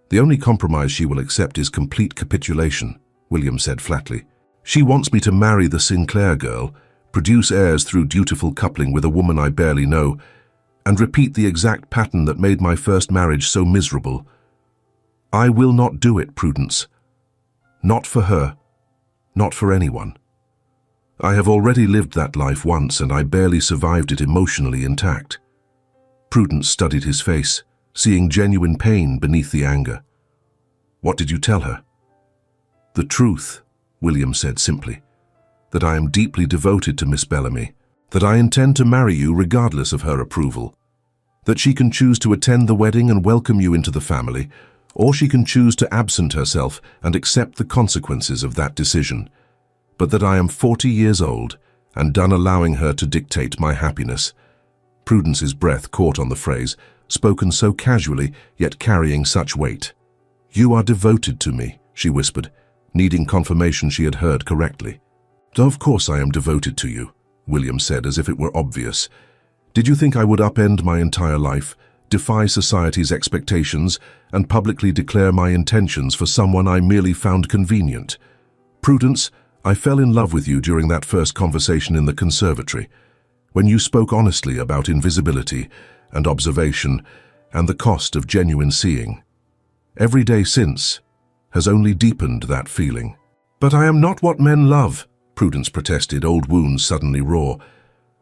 S1: The only compromise she will accept is complete capitulation, William said flatly. She wants me to marry the Sinclair girl, produce heirs through dutiful coupling with a woman I barely know, and repeat the exact pattern that made my first marriage so miserable. I will not do it, Prudence. Not for her. Not for anyone. I have already lived that life once, and I barely survived it emotionally intact. Prudence studied his face, seeing genuine pain beneath the anger. What did you tell her? The truth, William said simply. That I am deeply devoted to Miss Bellamy. That I intend to marry you regardless of her approval. That she can choose to attend the wedding and welcome you into the family, or she can choose to absent herself and accept the consequences of that decision. But that I am 40 years old and done allowing her to dictate my happiness. Prudence's breath caught on the phrase, spoken so casually, yet carrying such weight. You are devoted to me, she whispered, needing confirmation she had heard correctly. Of course I am devoted to you, William said as if it were obvious. Did you think I would upend my entire life, defy society's expectations, and publicly declare my intentions for someone I merely found convenient? Prudence, I fell in love with you during that first conversation in the conservatory, when you spoke honestly about invisibility and observation and the cost of genuine seeing. Every day since has only deepened that feeling. But I am not what men love, Prudence protested, old wounds suddenly raw.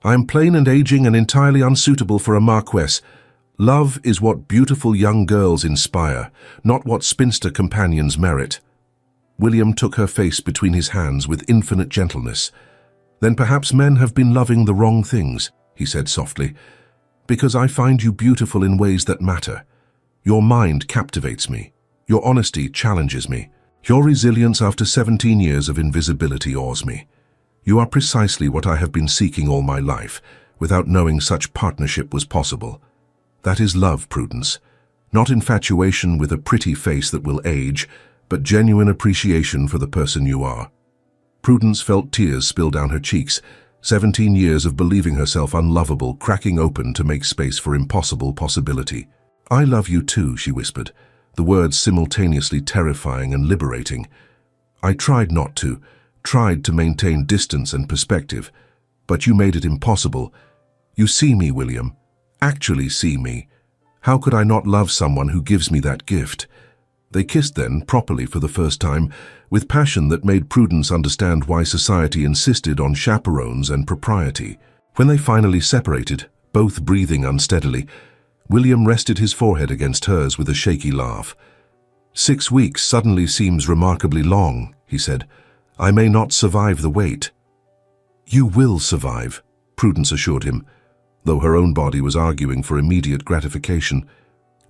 S1: I am plain and aging and entirely unsuitable for a Marquess. Love is what beautiful young girls inspire, not what spinster companions merit. William took her face between his hands with infinite gentleness. Then perhaps men have been loving the wrong things, he said softly, because I find you beautiful in ways that matter. Your mind captivates me. Your honesty challenges me. Your resilience after 17 years of invisibility awes me. You are precisely what I have been seeking all my life, without knowing such partnership was possible. That is love, Prudence. Not infatuation with a pretty face that will age, but genuine appreciation for the person you are. Prudence felt tears spill down her cheeks, 17 years of believing herself unlovable cracking open to make space for impossible possibility. I love you too, she whispered, the words simultaneously terrifying and liberating. I tried not to, tried to maintain distance and perspective, but you made it impossible. You see me, William. Actually see me. How could I not love someone who gives me that gift? They kissed then, properly for the first time, with passion that made Prudence understand why society insisted on chaperones and propriety. When they finally separated, both breathing unsteadily, William rested his forehead against hers with a shaky laugh. 6 weeks suddenly seems remarkably long, he said. I may not survive the wait. You will survive, Prudence assured him, though her own body was arguing for immediate gratification.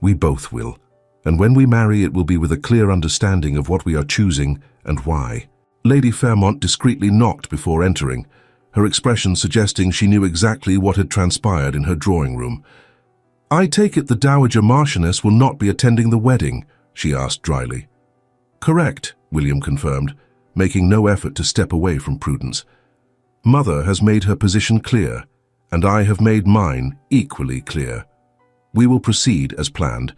S1: We both will, and when we marry it will be with a clear understanding of what we are choosing and why. Lady Fairmont discreetly knocked before entering, her expression suggesting she knew exactly what had transpired in her drawing room. I take it the Dowager Marchioness will not be attending the wedding, she asked dryly. Correct, William confirmed, making no effort to step away from Prudence. Mother has made her position clear, and I have made mine equally clear. We will proceed as planned,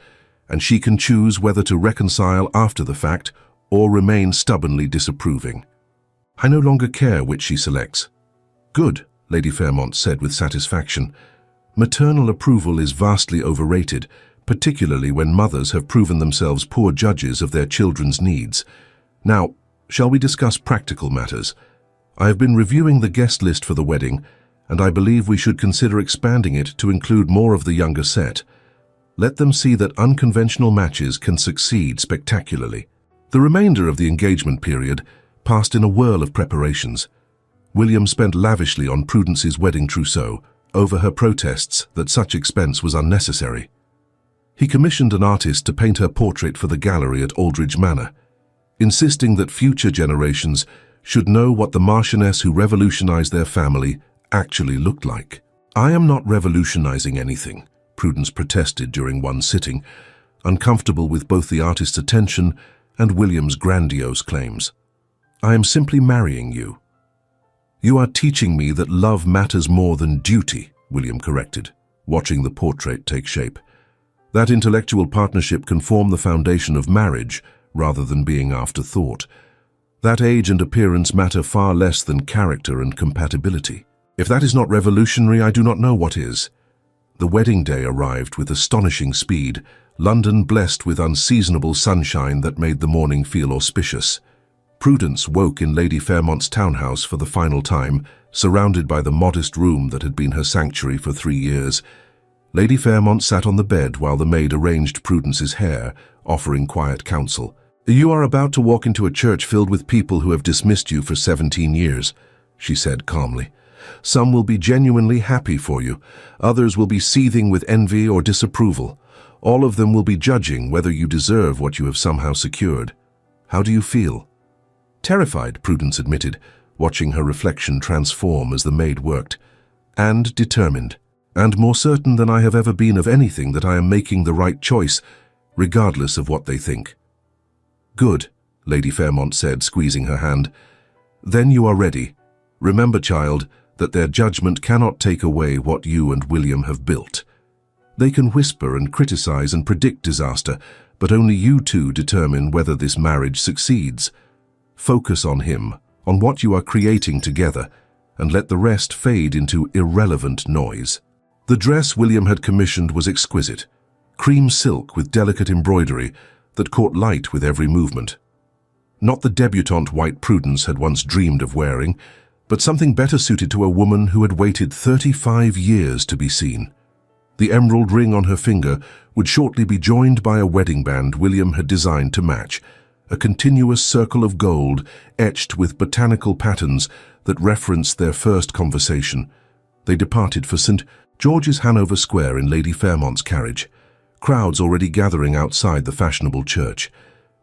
S1: and she can choose whether to reconcile after the fact or remain stubbornly disapproving. I no longer care which she selects. Good, Lady Fairmont said with satisfaction. Maternal approval is vastly overrated, particularly when mothers have proven themselves poor judges of their children's needs. Now, shall we discuss practical matters? I have been reviewing the guest list for the wedding, and I believe we should consider expanding it to include more of the younger set. Let them see that unconventional matches can succeed spectacularly. The remainder of the engagement period passed in a whirl of preparations. William spent lavishly on Prudence's wedding trousseau, over her protests that such expense was unnecessary. He commissioned an artist to paint her portrait for the gallery at Aldridge Manor, insisting that future generations should know what the Marchioness who revolutionized their family actually looked like. I am not revolutionizing anything, Prudence protested during one sitting, uncomfortable with both the artist's attention and William's grandiose claims. I am simply marrying you. You are teaching me that love matters more than duty, William corrected, watching the portrait take shape. That intellectual partnership can form the foundation of marriage rather than being afterthought. That age and appearance matter far less than character and compatibility. If that is not revolutionary, I do not know what is. The wedding day arrived with astonishing speed, London blessed with unseasonable sunshine that made the morning feel auspicious. Prudence woke in Lady Fairmont's townhouse for the final time, surrounded by the modest room that had been her sanctuary for 3 years. Lady Fairmont sat on the bed while the maid arranged Prudence's hair, offering quiet counsel. "You are about to walk into a church filled with people who have dismissed you for 17 years, she said calmly. "Some will be genuinely happy for you. Others will be seething with envy or disapproval. All of them will be judging whether you deserve what you have somehow secured. How do you feel?" "Terrified," Prudence admitted, watching her reflection transform as the maid worked. "And determined. And more certain than I have ever been of anything that I am making the right choice, regardless of what they think." "Good," Lady Fairmont said, squeezing her hand. "Then you are ready. Remember, child, that their judgment cannot take away what you and William have built. They can whisper and criticize and predict disaster, but only you two determine whether this marriage succeeds. Focus on him, on what you are creating together, and let the rest fade into irrelevant noise." The dress William had commissioned was exquisite, cream silk with delicate embroidery that caught light with every movement. Not the debutante white Prudence had once dreamed of wearing, but something better suited to a woman who had waited 35 years to be seen. The emerald ring on her finger would shortly be joined by a wedding band William had designed to match, a continuous circle of gold etched with botanical patterns that referenced their first conversation. They departed for St. George's, Hanover Square in Lady Fairmont's carriage, crowds already gathering outside the fashionable church.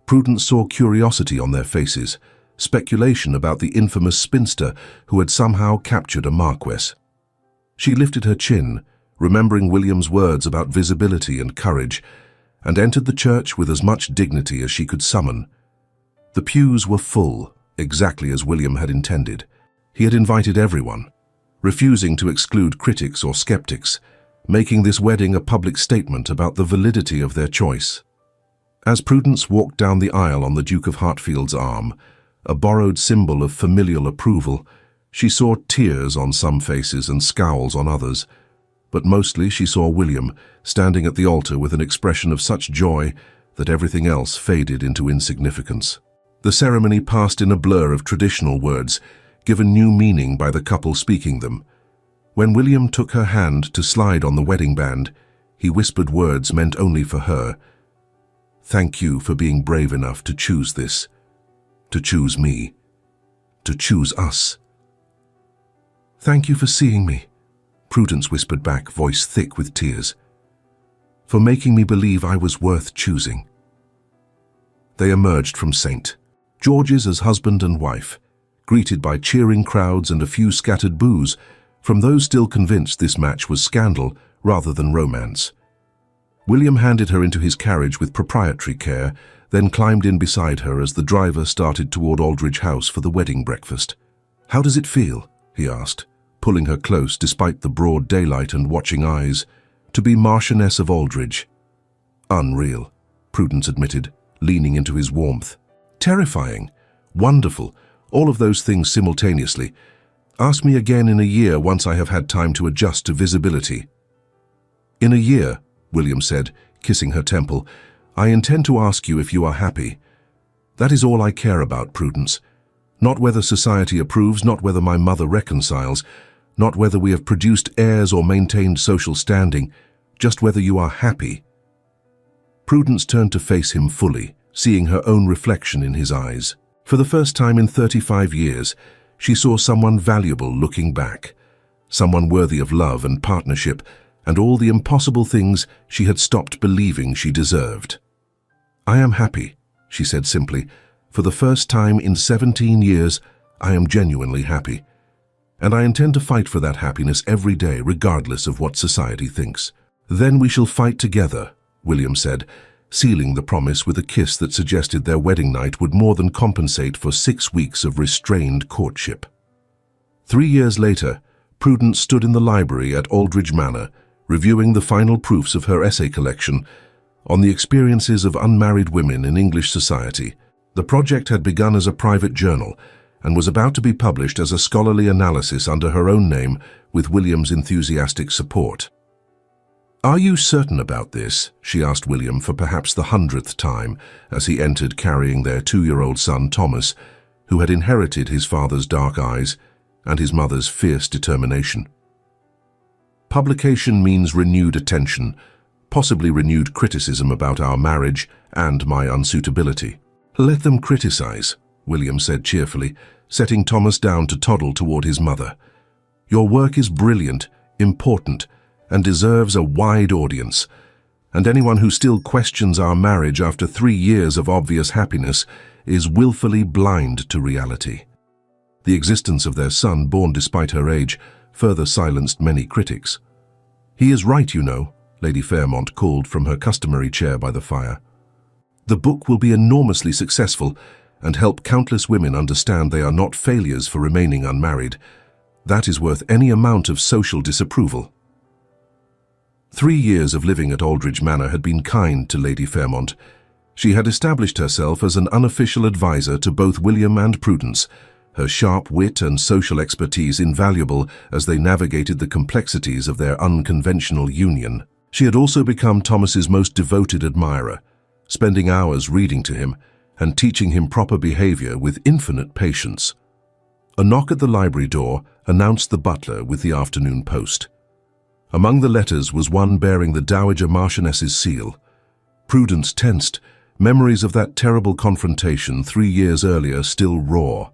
S1: Prudence saw curiosity on their faces, speculation about the infamous spinster who had somehow captured a Marquess. She lifted her chin, remembering William's words about visibility and courage, and entered the church with as much dignity as she could summon. The pews were full, exactly as William had intended. He had invited everyone, refusing to exclude critics or skeptics, making this wedding a public statement about the validity of their choice. As Prudence walked down the aisle on the Duke of Hertfield's arm, a borrowed symbol of familial approval, she saw tears on some faces and scowls on others, but mostly she saw William standing at the altar with an expression of such joy that everything else faded into insignificance. The ceremony passed in a blur of traditional words, given new meaning by the couple speaking them. When William took her hand to slide on the wedding band, he whispered words meant only for her. "Thank you for being brave enough to choose this, to choose me, to choose us." "Thank you for seeing me," Prudence whispered back, voice thick with tears. "For making me believe I was worth choosing." They emerged from St. George's as husband and wife, greeted by cheering crowds and a few scattered boos from those still convinced this match was scandal rather than romance. William handed her into his carriage with proprietary care, then climbed in beside her as the driver started toward Aldridge House for the wedding breakfast. "How does it feel?" he asked, pulling her close despite the broad daylight and watching eyes, "to be Marchioness of Aldridge?" "Unreal," Prudence admitted, leaning into his warmth. "Terrifying, wonderful, all of those things simultaneously. Ask me again in a year once I have had time to adjust to visibility." "In a year," William said, kissing her temple, "I intend to ask you if you are happy. That is all I care about, Prudence. Not whether society approves, not whether my mother reconciles, not whether we have produced heirs or maintained social standing, just whether you are happy." Prudence turned to face him fully, seeing her own reflection in his eyes. For the first time in 35 years, she saw someone valuable looking back, someone worthy of love and partnership, and all the impossible things she had stopped believing she deserved. "I am happy," she said simply. "For the first time in 17 years, I am genuinely happy. And I intend to fight for that happiness every day, regardless of what society thinks." "Then we shall fight together," William said, sealing the promise with a kiss that suggested their wedding night would more than compensate for 6 weeks of restrained courtship. 3 years later, Prudence stood in the library at Aldridge Manor, reviewing the final proofs of her essay collection on the experiences of unmarried women in English society. The project had begun as a private journal and was about to be published as a scholarly analysis under her own name with William's enthusiastic support. "Are you certain about this?" she asked William for perhaps the 100th time as he entered carrying their 2-year-old son Thomas, who had inherited his father's dark eyes and his mother's fierce determination. "Publication means renewed attention, possibly renewed criticism about our marriage and my unsuitability." "Let them criticize," William said cheerfully, setting Thomas down to toddle toward his mother. "Your work is brilliant, important, and deserves a wide audience, and anyone who still questions our marriage after 3 years of obvious happiness is willfully blind to reality." The existence of their son, born despite her age, further silenced many critics. "He is right, you know," Lady Fairmont called from her customary chair by the fire. "The book will be enormously successful and help countless women understand they are not failures for remaining unmarried. That is worth any amount of social disapproval." 3 years of living at Aldridge Manor had been kind to Lady Fairmont. She had established herself as an unofficial advisor to both William and Prudence, her sharp wit and social expertise invaluable as they navigated the complexities of their unconventional union. She had also become Thomas's most devoted admirer, spending hours reading to him and teaching him proper behavior with infinite patience. A knock at the library door announced the butler with the afternoon post. Among the letters was one bearing the Dowager Marchioness's seal. Prudence tensed, memories of that terrible confrontation 3 years earlier still raw.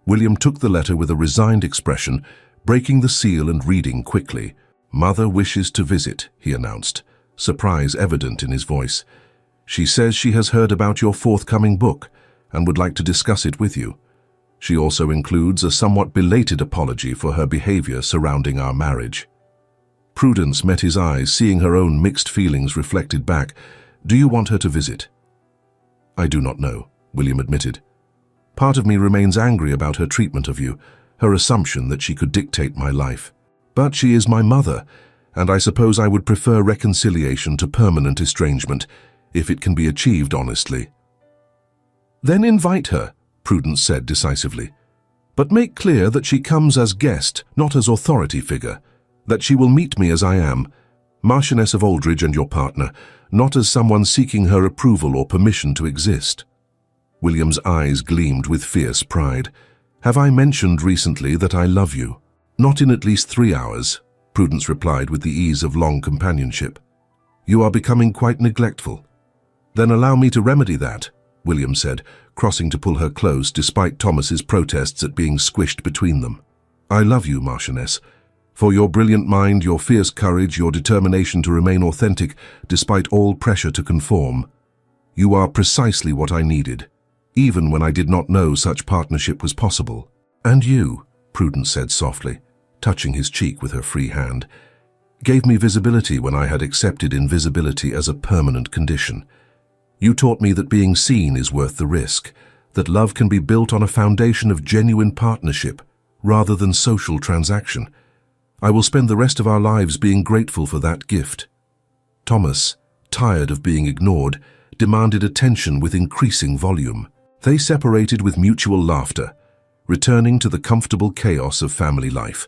S1: William took the letter with a resigned expression, breaking the seal and reading quickly. "Mother wishes to visit," he announced, surprise evident in his voice. "She says she has heard about your forthcoming book and would like to discuss it with you. She also includes a somewhat belated apology for her behavior surrounding our marriage." Prudence met his eyes, seeing her own mixed feelings reflected back. "Do you want her to visit?" "I do not know," William admitted. "Part of me remains angry about her treatment of you, her assumption that she could dictate my life. But she is my mother, and I suppose I would prefer reconciliation to permanent estrangement, if it can be achieved honestly." "Then invite her," Prudence said decisively. "But make clear that she comes as guest, not as authority figure, that she will meet me as I am, Marchioness of Aldridge and your partner, not as someone seeking her approval or permission to exist." William's eyes gleamed with fierce pride. "Have I mentioned recently that I love you?" "Not in at least 3 hours," Prudence replied with the ease of long companionship. "You are becoming quite neglectful." "Then allow me to remedy that," William said, crossing to pull her close despite Thomas's protests at being squished between them. "I love you, Marchioness, for your brilliant mind, your fierce courage, your determination to remain authentic despite all pressure to conform. You are precisely what I needed, even when I did not know such partnership was possible. And you," Prudence said softly, touching his cheek with her free hand, "gave me visibility when I had accepted invisibility as a permanent condition. You taught me that being seen is worth the risk, that love can be built on a foundation of genuine partnership rather than social transaction. I will spend the rest of our lives being grateful for that gift." Thomas, tired of being ignored, demanded attention with increasing volume. They separated with mutual laughter, returning to the comfortable chaos of family life.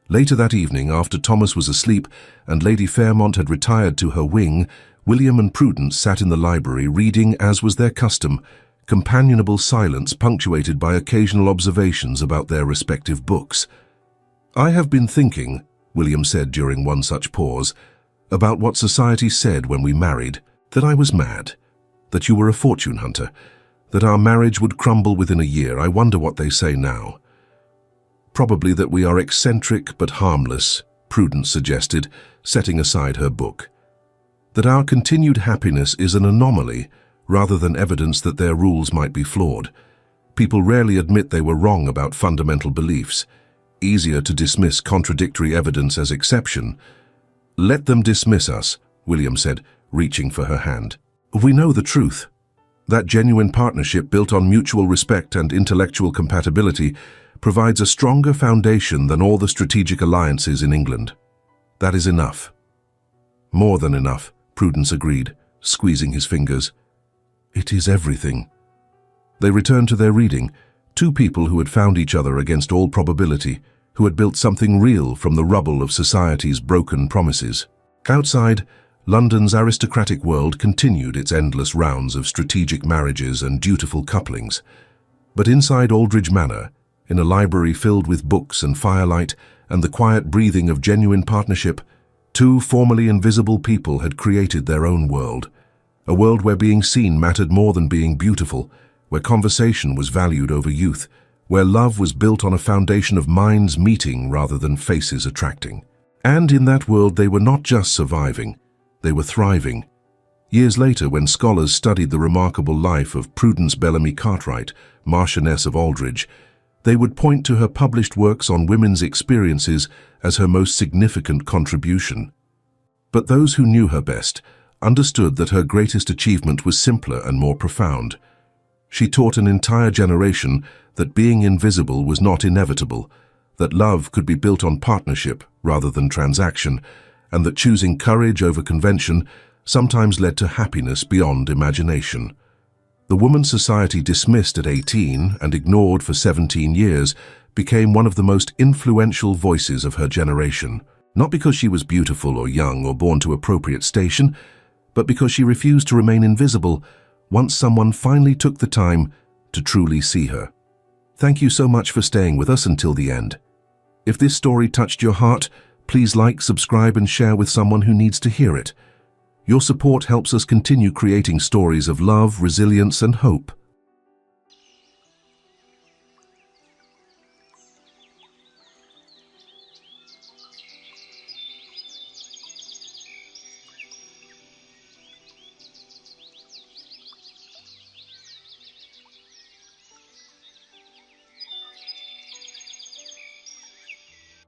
S1: Later that evening, after Thomas was asleep and Lady Fairmont had retired to her wing, William and Prudence sat in the library reading, as was their custom, companionable silence punctuated by occasional observations about their respective books. "I have been thinking," William said during one such pause, "about what society said when we married, that I was mad, that you were a fortune hunter, that our marriage would crumble within a year. I wonder what they say now." "Probably that we are eccentric but harmless," Prudence suggested, setting aside her book. "That our continued happiness is an anomaly rather than evidence that their rules might be flawed. People rarely admit they were wrong about fundamental beliefs. Easier to dismiss contradictory evidence as exception." "Let them dismiss us," William said, reaching for her hand. "We know the truth. That genuine partnership built on mutual respect and intellectual compatibility provides a stronger foundation than all the strategic alliances in England. That is enough." "More than enough," Prudence agreed, squeezing his fingers. "It is everything." They returned to their reading, two people who had found each other against all probability, who had built something real from the rubble of society's broken promises. Outside, London's aristocratic world continued its endless rounds of strategic marriages and dutiful couplings. But inside Aldridge Manor, in a library filled with books and firelight and the quiet breathing of genuine partnership, two formerly invisible people had created their own world. A world where being seen mattered more than being beautiful, where conversation was valued over youth, where love was built on a foundation of minds meeting rather than faces attracting. And in that world they were not just surviving, they were thriving. Years later, when scholars studied the remarkable life of Prudence Bellamy Cartwright, Marchioness of Aldridge, they would point to her published works on women's experiences as her most significant contribution. But those who knew her best understood that her greatest achievement was simpler and more profound. She taught an entire generation that being invisible was not inevitable, that love could be built on partnership rather than transaction, and that choosing courage over convention sometimes led to happiness beyond imagination. The woman society dismissed at 18 and ignored for 17 years became one of the most influential voices of her generation, not because she was beautiful or young or born to appropriate station, but because she refused to remain invisible once someone finally took the time to truly see her. Thank you so much for staying with us until the end. If this story touched your heart, please like, subscribe, and share with someone who needs to hear it. Your support helps us continue creating stories of love, resilience, and hope.